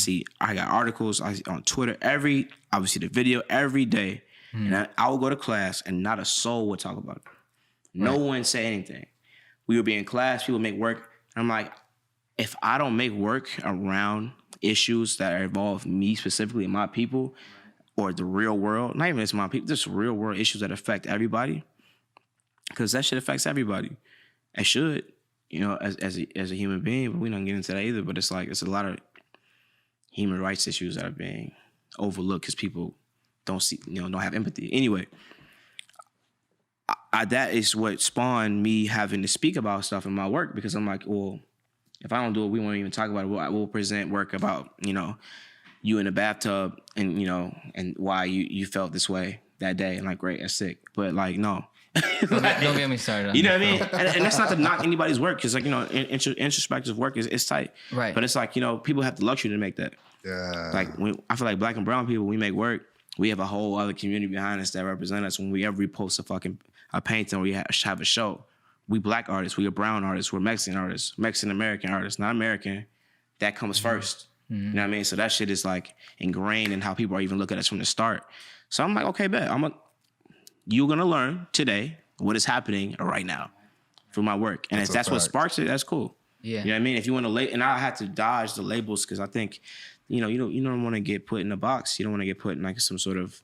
got articles on Twitter I would see the video every day. And I would go to class and not a soul would talk about it. No one said anything. We would be in class, people would make work. I'm like, if I don't make work around issues that involve me specifically and my people, or the real world, not even just my people, just real world issues that affect everybody, because that shit affects everybody. It should, as a human being, but we don't get into that either. But it's like, it's a lot of human rights issues that are being overlooked because people don't see, don't have empathy. Anyway, that is what spawned me having to speak about stuff in my work, because I'm like, well, if I don't do it, we won't even talk about it. We'll present work about, you in the bathtub and, and why you felt this way that day. And like, great, that's sick. But like, no. Don't get me started. You know what I mean? And that's not to knock anybody's work, because like, introspective work is tight. Right. But it's like, people have the luxury to make that. Yeah. Like, I feel like Black and brown people, we make work, we have a whole other community behind us that represent us. When we ever repost a painting or we have a show, we Black artists, we are brown artists, we're Mexican artists, Mexican American artists, not American. That comes first. You know what I mean? So that shit is like ingrained in how people are even looking at us from the start. So I'm like, okay, bet. You're gonna learn today what is happening right now through my work. And if that's what sparks it, that's cool. Yeah. You know what I mean? If you want to and I had to dodge the labels, because I think, you don't want to get put in a box. You don't want to get put in like some sort of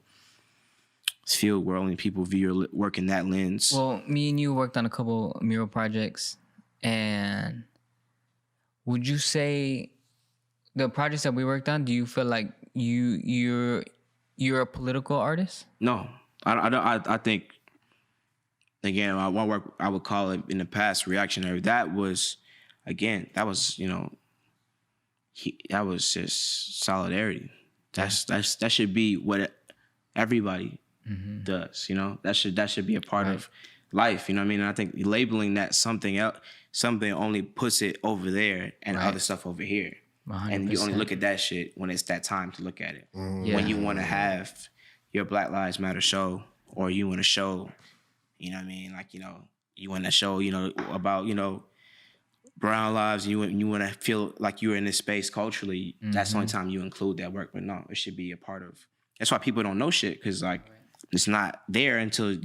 field where only people view your work in that lens. Well, me and you worked on a couple mural projects, and would you say the projects that we worked on, do you feel like you're a political artist? No, I don't. I think, again, my work, I would call it in the past reactionary. That was that was just solidarity. That should be what everybody does. That should be a part of life. You know what I mean? And I think labeling that something else, something only puts it over there and other stuff over here. 100%. And you only look at that shit when it's that time to look at it. Yeah. When you want to have your Black Lives Matter show, or you want to show, you know what I mean? Like, you want to show, about, brown lives, you want to feel like you're in this space culturally, that's the only time you include that work. But no, it should be a part of. That's why people don't know shit, because like it's not there until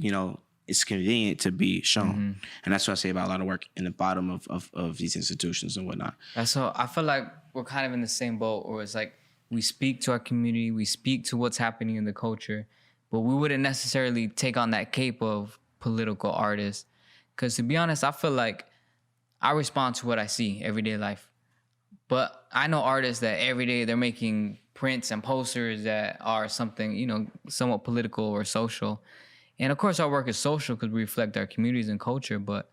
it's convenient to be shown. And that's what I say about a lot of work in the bottom of these institutions and whatnot. So I feel like we're kind of in the same boat, where it's like we speak to our community, we speak to what's happening in the culture, but we wouldn't necessarily take on that cape of political artist. Because to be honest, I feel like I respond to what I see everyday life. But I know artists that every day they're making prints and posters that are something, somewhat political or social. And of course, our work is social because we reflect our communities and culture. But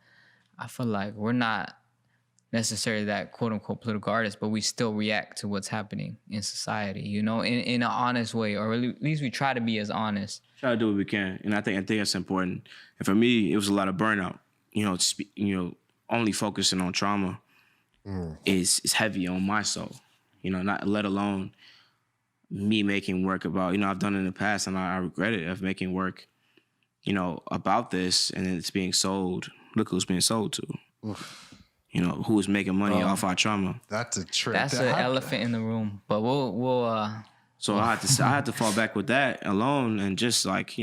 I feel like we're not necessarily that quote unquote political artist, but we still react to what's happening in society, in an honest way, or at least we try to be as honest. Try to do what we can. And I think that's important. And for me, it was a lot of burnout. Only focusing on trauma is heavy on my soul. Not let alone me making work about, I've done it in the past and I regret it, of making work, about this, and it's being sold. Look who's being sold to. Oof. Who is making money off our trauma. That's a trick. That's an elephant in the room. But we'll So I had to fall back with that alone, and just like,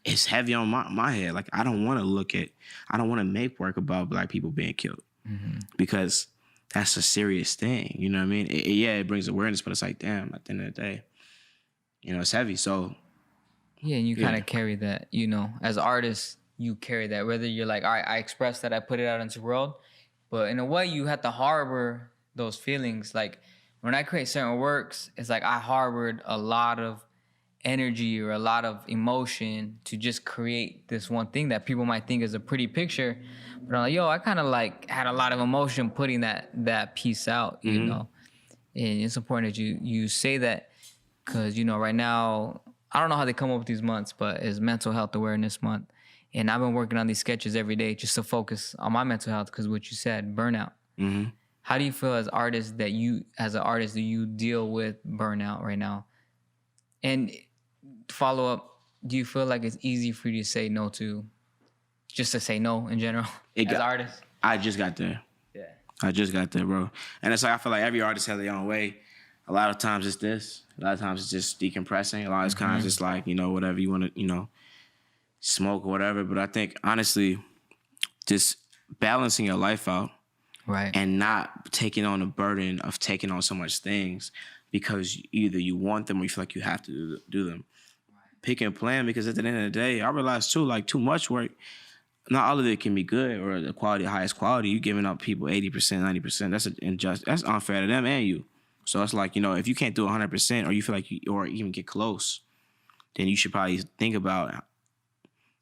it's heavy on my head. Like, I don't want to make work about Black people being killed, because that's a serious thing. You know what I mean? It brings awareness, but it's like, damn, at the end of the day, it's heavy. So yeah, and you kind of carry that, as artists, you carry that, whether you're like, all right, I express that, I put it out into the world, but in a way you have to harbor those feelings. Like when I create certain works, it's like I harbored a lot of energy or a lot of emotion to just create this one thing that people might think is a pretty picture, but I'm like, yo, I kind of like had a lot of emotion putting that piece out, you know. And it's important that you say that, because you know right now I don't know how they come up with these months, but it's Mental Health Awareness Month, and I've been working on these sketches every day just to focus on my mental health, because what you said, burnout. How do you feel as an artist, do you deal with burnout right now? And follow up, do you feel like it's easy for you to say no to, just to say no in general as artists? I just got there. Yeah. I just got there, bro. And it's like, I feel like every artist has their own way. A lot of times it's this. A lot of times it's just decompressing. A lot of times it's like, you know, whatever you want to, you know, smoke or whatever. But I think, honestly, just balancing your life out. Right. And not taking on the burden of taking on so much things because either you want them or you feel like you have to do them. Pick and plan, because at the end of the day, I realize too, like too much work, not all of it can be good or the quality, highest quality. You giving up people 80%, 90%. That's unfair to them and you. So it's like, you know, if you can't do 100% or you feel like or even get close, then you should probably think about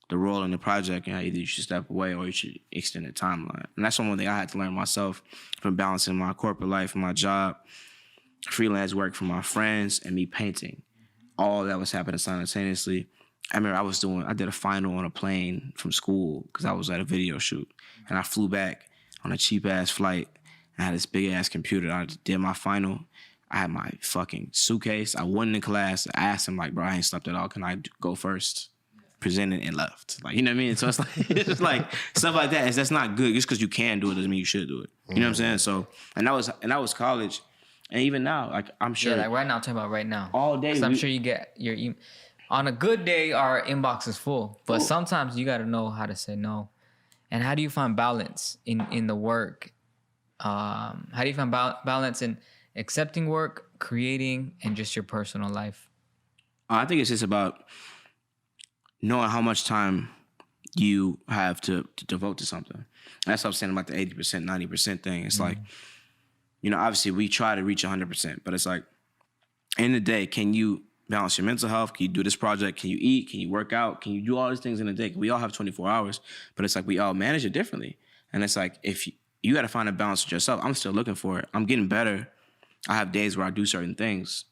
the role in the project and how either you should step away or you should extend the timeline. And that's one thing I had to learn myself from balancing my corporate life and my job, freelance work from my friends, and me painting. All that was happening simultaneously. I remember I did a final on a plane from school because I was at a video shoot. And I flew back on a cheap-ass flight. I had this big-ass computer. I did my final. I had my fucking suitcase. I went in class. I asked him, like, bro, I ain't slept at all. Can I go first? Presented and left. Like, you know what I mean? So it's like, it's just like stuff like that. That's not good. Just because you can do it doesn't mean you should do it. You know what I'm saying? So, and that was college. And even now, like, I'm sure. Yeah, like right now, I'm talking about right now. All day. 'Cause I'm sure you get on a good day, our inbox is full. But sometimes you got to know how to say no. And how do you find balance in the work? How do you find balance in accepting work, creating, and just your personal life? I think it's just about knowing how much time you have to devote to something. That's what I'm saying about the 80%, 90% thing. It's like, you know, obviously we try to reach 100%, but it's like, in the day, can you balance your mental health? Can you do this project? Can you eat? Can you work out? Can you do all these things in a day? We all have 24 hours, but it's like we all manage it differently. And it's like, if you got to find a balance with yourself. I'm still looking for it. I'm getting better. I have days where I do certain things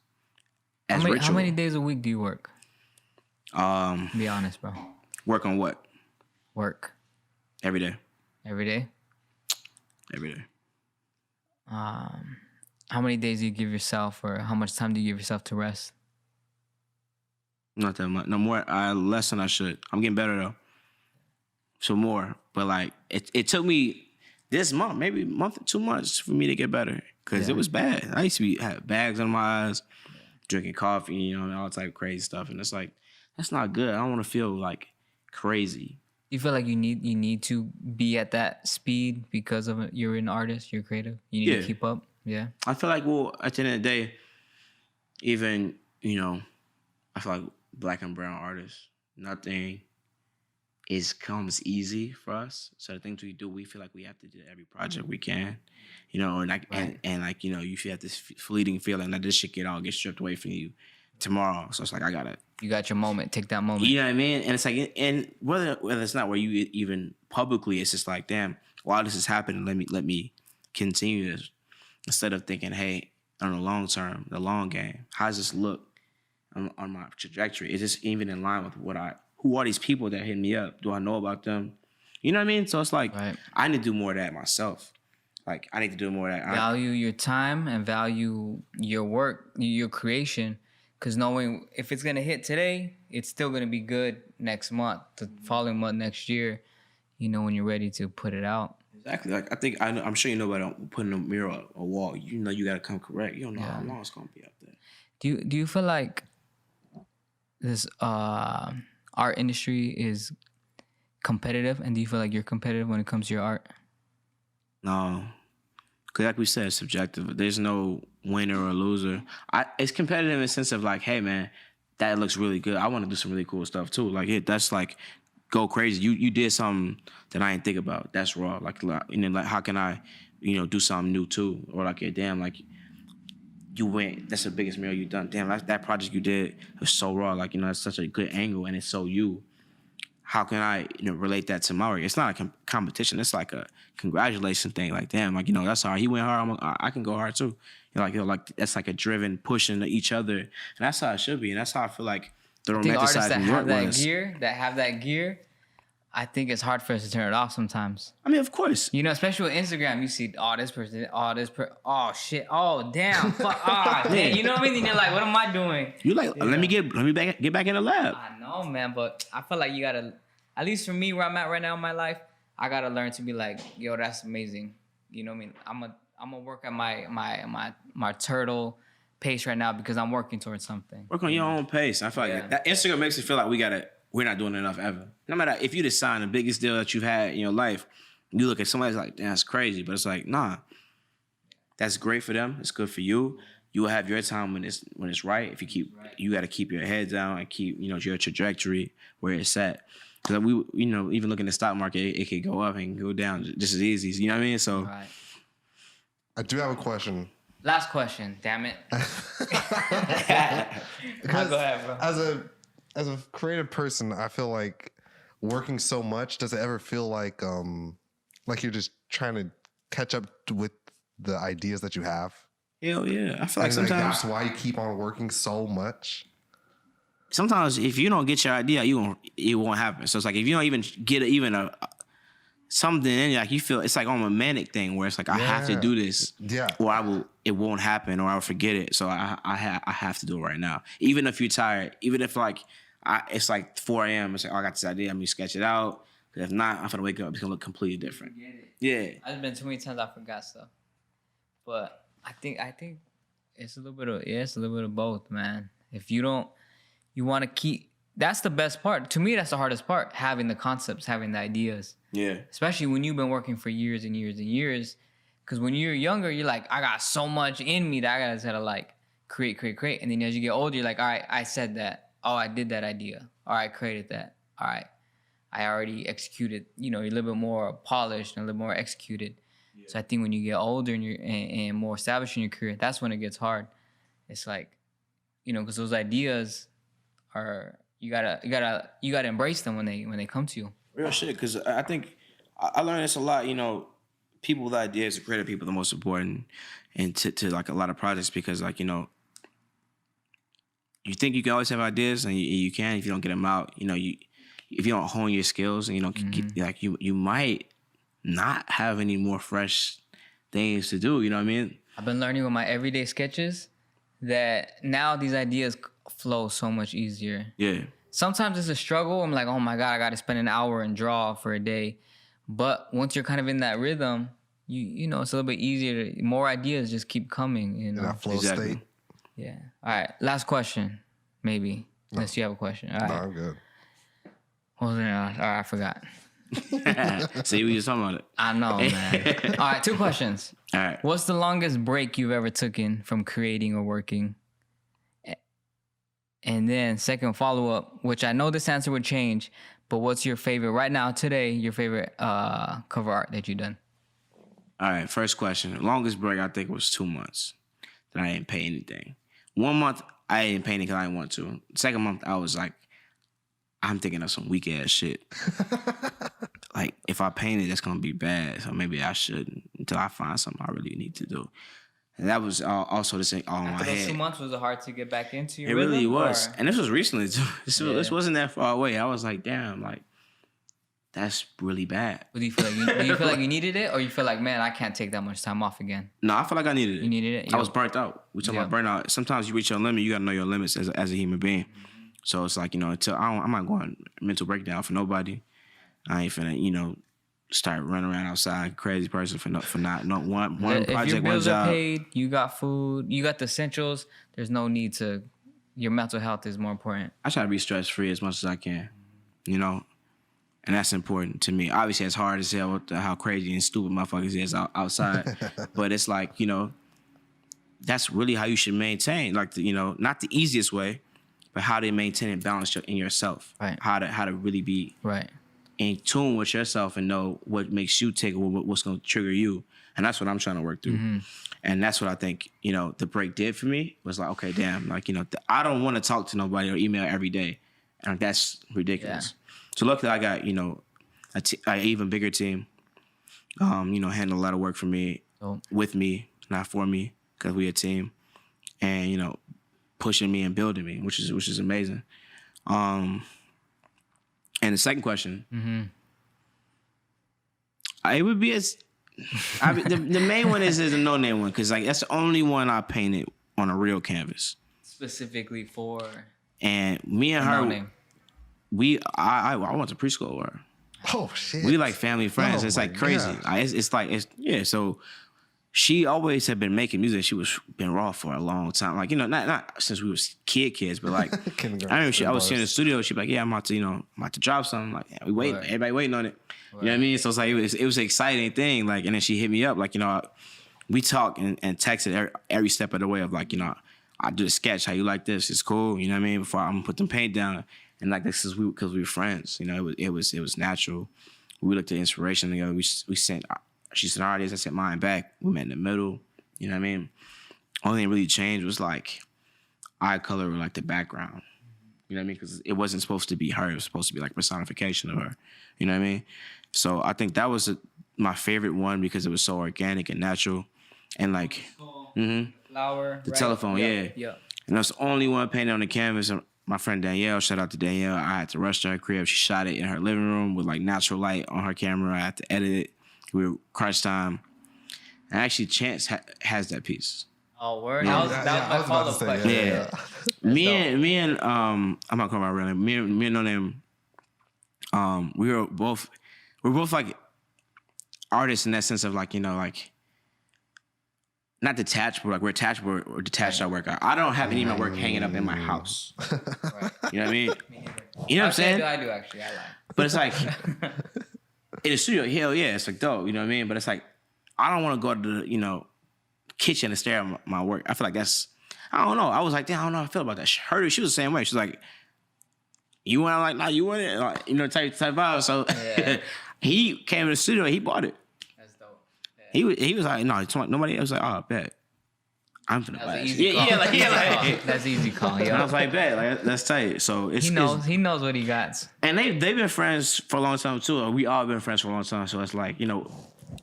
as ritual. How many days a week do you work? Be honest, bro. Work on what? Work. Every day. Every day? Every day. How many days do you give yourself, or how much time do you give yourself to rest? Not that much. No more. Less than I should. I'm getting better though. So more. But like it took me this month, maybe a month or 2 months for me to get better. Because it was bad. I used to have bags under my eyes, drinking coffee, you know, and all type of crazy stuff. And it's like, that's not good. I don't want to feel like crazy. You feel like you need to be at that speed because of you're an artist, you're creative. You need to keep up. Yeah. I feel like, well, at the end of the day, even, you know, I feel like black and brown artists, nothing comes easy for us. So the things we do, we feel like we have to do every project we can, you know, and like and like, you know, you feel this fleeting feeling that this shit get stripped away from you tomorrow. So it's like, you got your moment. Take that moment. You know what I mean? And it's like, and whether it's not where you even publicly, it's just like, damn, while this is happening, let me continue this, instead of thinking, hey, on the long term, the long game, how does this look on my trajectory? Is this even in line with who are these people that hit me up? Do I know about them? You know what I mean? So it's like, I need to do more of that myself. Like, I need to do more of that. Value your time and value your work, your creation. Because knowing if it's going to hit today, it's still going to be good next month, the following month, next year, you know, when you're ready to put it out. Exactly. Like, I'm sure you know about putting a mirror on a wall. You know you got to come correct. You don't know how long it's going to be up there. Do you feel like this art industry is competitive? And do you feel like you're competitive when it comes to your art? No. Because like we said, it's subjective. There's no winner or loser. It's competitive in the sense of like, hey, man, that looks really good. I want to do some really cool stuff too. Like, that's like, go crazy. You did something that I didn't think about. That's raw. Like, and then like, how can I, you know, do something new too? Or like, yeah, damn, like, you went. That's the biggest meal you've done. Damn, that project you did was so raw. Like, you know, it's such a good angle, and it's so you. How can I, relate that to Mario? It's not a competition. It's like a congratulation thing. Like, damn, like, that's hard. He went hard. I can go hard too. Like that's like a driven pushing to each other, and that's how it should be. And that's how I feel like the I think artists that romanticizing have work that was. have that gear, I think it's hard for us to turn it off sometimes. I mean, of course. Especially with Instagram, you see, oh shit, oh damn, fuck, damn, you know what I mean? And you're like, what am I doing? You like, let me get back in the lab. I know, man, but I feel like you gotta, at least for me, where I'm at right now in my life, I gotta learn to be like, yo, that's amazing. You know what I mean? I'm gonna work at my turtle pace right now because I'm working towards something. Work on your own pace. I feel like that Instagram makes it feel like we're not doing enough ever. No matter if you just sign the biggest deal that you've had in your life, you look at somebody's like, damn, that's crazy. But it's like, nah, that's great for them. It's good for you. You will have your time when it's right. If you got to keep your head down and keep, your trajectory where it's at. Because we, even looking at the stock market, it could go up and go down just as easy. You know what I mean? So, Right. I do have a question. Last question, damn it. Go ahead, bro. As a creative person, I feel like working so much, does it ever feel like you're just trying to catch up with the ideas that you have? Hell yeah. I feel like and sometimes that's why you keep on working so much. Sometimes if you don't get your idea, it won't happen. So it's like if you don't even get a something in you, like you feel it's like on a manic thing where it's like I have to do this, or it won't happen, or I'll forget it. So I have to do it right now, even if you're tired, even if it's like 4 a.m. It's like, I got this idea, I'm gonna sketch it out. But if not, I'm gonna wake up, it's gonna look completely different. Yeah, I've been too many times I forgot stuff, but I think it's a little bit of both, man. If you don't. You want to keep, that's the best part. To me, that's the hardest part, having the concepts, having the ideas. Yeah. Especially when you've been working for years and years and years. Because when you're younger, you're like, I got so much in me that I got to create. And then as you get older, you're like, all right, I said that. Oh, I did that idea. All right, I created that. All right, I already executed. You're a little bit more polished and a little more executed. Yeah. So I think when you get older and more established in your career, that's when it gets hard. It's like, because those ideas are you gotta embrace them when they come to you. Real shit, because I think I learned this a lot. People with ideas, the creative people, are the most important, and to like a lot of projects because you think you can always have ideas and you can if you don't get them out. If you don't hone your skills and you might not have any more fresh things to do. You know what I mean? I've been learning with my everyday sketches that now these ideas flow so much easier. Yeah. Sometimes it's a struggle. I'm like, oh my God, I got to spend an hour and draw for a day. But once you're kind of in that rhythm, you know, it's a little bit easier. More ideas just keep coming. In that flow state. Yeah. All right. Last question, maybe. No. Unless you have a question. All right. No, I'm good. What was it? All right, I forgot. See, we just talking about it. I know, man. All right, 2 questions. All right. What's the longest break you've ever taken from creating or working? And then second follow-up, which I know this answer would change, but what's your favorite, right now, today, your favorite cover art that you've done? All right, first question. The longest break, I think, was 2 months that I didn't pay anything. 1 month, I didn't pay anything because I didn't want to. Second month, I was like, I'm thinking of some weak-ass shit. Like, if I paint it, that's going to be bad, so maybe I shouldn't until I find something I really need to do. And that was also the same all in my head. After those 2 months, was it hard to get back into your rhythm? It really was. Or? And this was recently, too. This wasn't that far away. I was like, damn, like, that's really bad. Do you feel like you needed it? Or you feel like, man, I can't take that much time off again? No, I feel like I needed it. You needed it? I was burnt out. We talking about burnout. Sometimes you reach your limit, you got to know your limits as a human being. So it's like, until I'm not going mental breakdown for nobody. I ain't finna, start running around outside, crazy person for not one project, if your bills one job. Are paid, you got food, you got the essentials. There's no need to. Your mental health is more important. I try to be stress free as much as I can, and that's important to me. Obviously, it's hard as hell with how crazy and stupid motherfuckers is outside, but it's like that's really how you should maintain. Like not the easiest way, but how to maintain and balance in yourself. Right. How to really be right. in tune with yourself and know what makes you tick or what's going to trigger you. And that's what I'm trying to work through. Mm-hmm. And that's what I think, you know, the break did for me was like, okay, damn, like, you know, I don't want to talk to nobody or email every day. And that's ridiculous. Yeah. So luckily I got, you know, an even bigger team, you know, handle a lot of work for me, with me, not for me, because we a team. And, you know, pushing me and building me, which is amazing. And the second question, it would be the main one is a no-name one, because like that's the only one I painted on a real canvas. Specifically for. And me and her, no-name. I went to preschool with her. Oh shit! We like family friends. It's like crazy. Yeah. So she always had been making music. She was been raw for a long time. Like, you know, not since we was kids, but like I remember I was here in the studio. She'd be like, "Yeah, I'm about to drop something." Like, yeah, we wait, everybody waiting on it. Right. You know what I mean? So it's like it was an exciting thing. Like, and then she hit me up. Like, you know, we talk and texted every step of the way of like, you know, I do the sketch. How you like this? It's cool. You know what I mean? Before I'm gonna put them paint down. And like this is because we were friends, you know. It was natural. We looked at inspiration together. We sent. She sent her ideas. I sent mine back. We met in the middle. You know what I mean? Only thing really changed was like eye color or like the background. You know what I mean? Because it wasn't supposed to be her. It was supposed to be like personification of her. You know what I mean? So I think that was my favorite one because it was so organic and natural, and like flower. The telephone, yeah. And that's the only one painted on the canvas. My friend Danielle, shout out to Danielle. I had to rush to her crib. She shot it in her living room with like natural light on her camera. I had to edit it. We were crunch time. And actually, Chance has that piece. Oh, word! Yeah. That was my follow-up question. Yeah. Me and I'm not calling my real name. Me and no name. We're both like artists in that sense of like, you know, like. Not detached, but like we're attached or detached our work. I don't have any of my work hanging up in my house. Right. You know what I mean? You know what I'm saying? I do actually. I like. But it's like in the studio, hell yeah, it's like dope. You know what I mean? But it's like I don't want to go to the, you know, kitchen and stare at my work. I feel like that's, I don't know. I was like, damn, I don't know how I feel about that. She was the same way. She's like, you want it? Like, nah, you want it? Like, you know, type vibe. So he came in the studio, he bought it. He was like, no, nobody else was like, oh, bet. I'm finna buy it. Yeah, that's easy call. Yeah. And I was like, bet, like that's tight. So he knows what he got. And they've been friends for a long time too. We all been friends for a long time. So it's like, you know,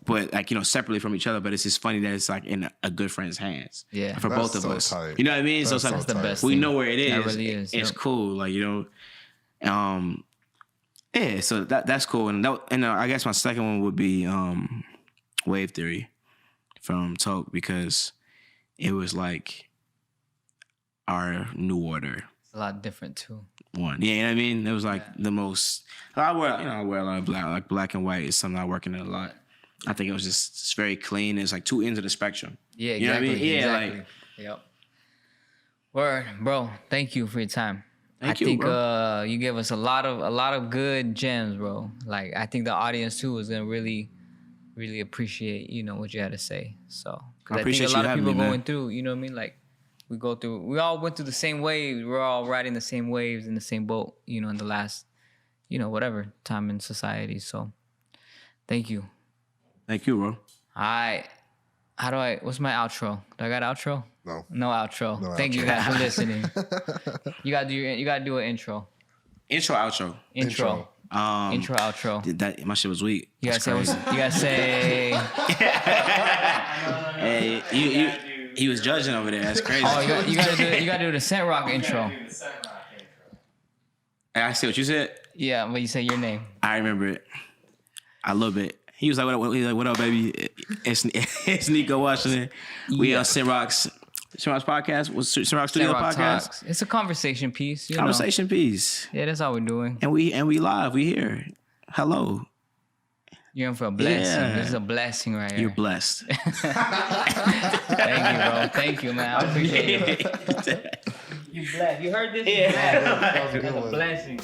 but like, you know, separately from each other. But it's just funny that it's like in a good friend's hands. Yeah, for both of us. Tight. You know what I mean? That's so it's like the best. We know where it is. That really is. It's cool. Like, you know, yeah. So that's cool. And I guess my second one would be Wave Theory from Talk, because it was like our new order. It's a lot different too. One, yeah, you know what I mean. It was like the most. I wear a lot of black, like black and white is something I work in a lot. I think it's very clean. It's like two ends of the spectrum. Yeah, exactly. You know what I mean? Yeah, exactly. Like. Yep. Word, bro. Thank you for your time. I think you gave us a lot of good gems, bro. Like I think the audience too is gonna really appreciate, you know, what you had to say. So, because I think a lot of people going through, you know what I mean? Like, we all went through the same wave. We're all riding the same waves in the same boat, you know, in the last, you know, whatever time in society. So, thank you. Thank you, bro. All right. What's my outro? Do I got an outro? No outro. No Thank outro. You guys for listening. You gotta do an intro. Intro, outro. Intro, outro. My shit was weak. You gotta say. Hey, he was judging over there. That's crazy. Oh, you gotta do the Sentrock intro. I see what you said. Yeah, but you say your name. I remember it. A little bit. He was like, "What up, baby? It's Nikko Washington. We on Sentrock's podcast. What's Sentrock Studio Sentrock podcast? Talks. It's a conversation piece. Conversation piece. Yeah, that's all we're doing. And we live. We here. Hello. You're in for a blessing. Yeah. This is a blessing right here. You're blessed. Thank you, bro. Thank you, man. I appreciate it. You blessed. You heard this? Yeah. That was a blessing.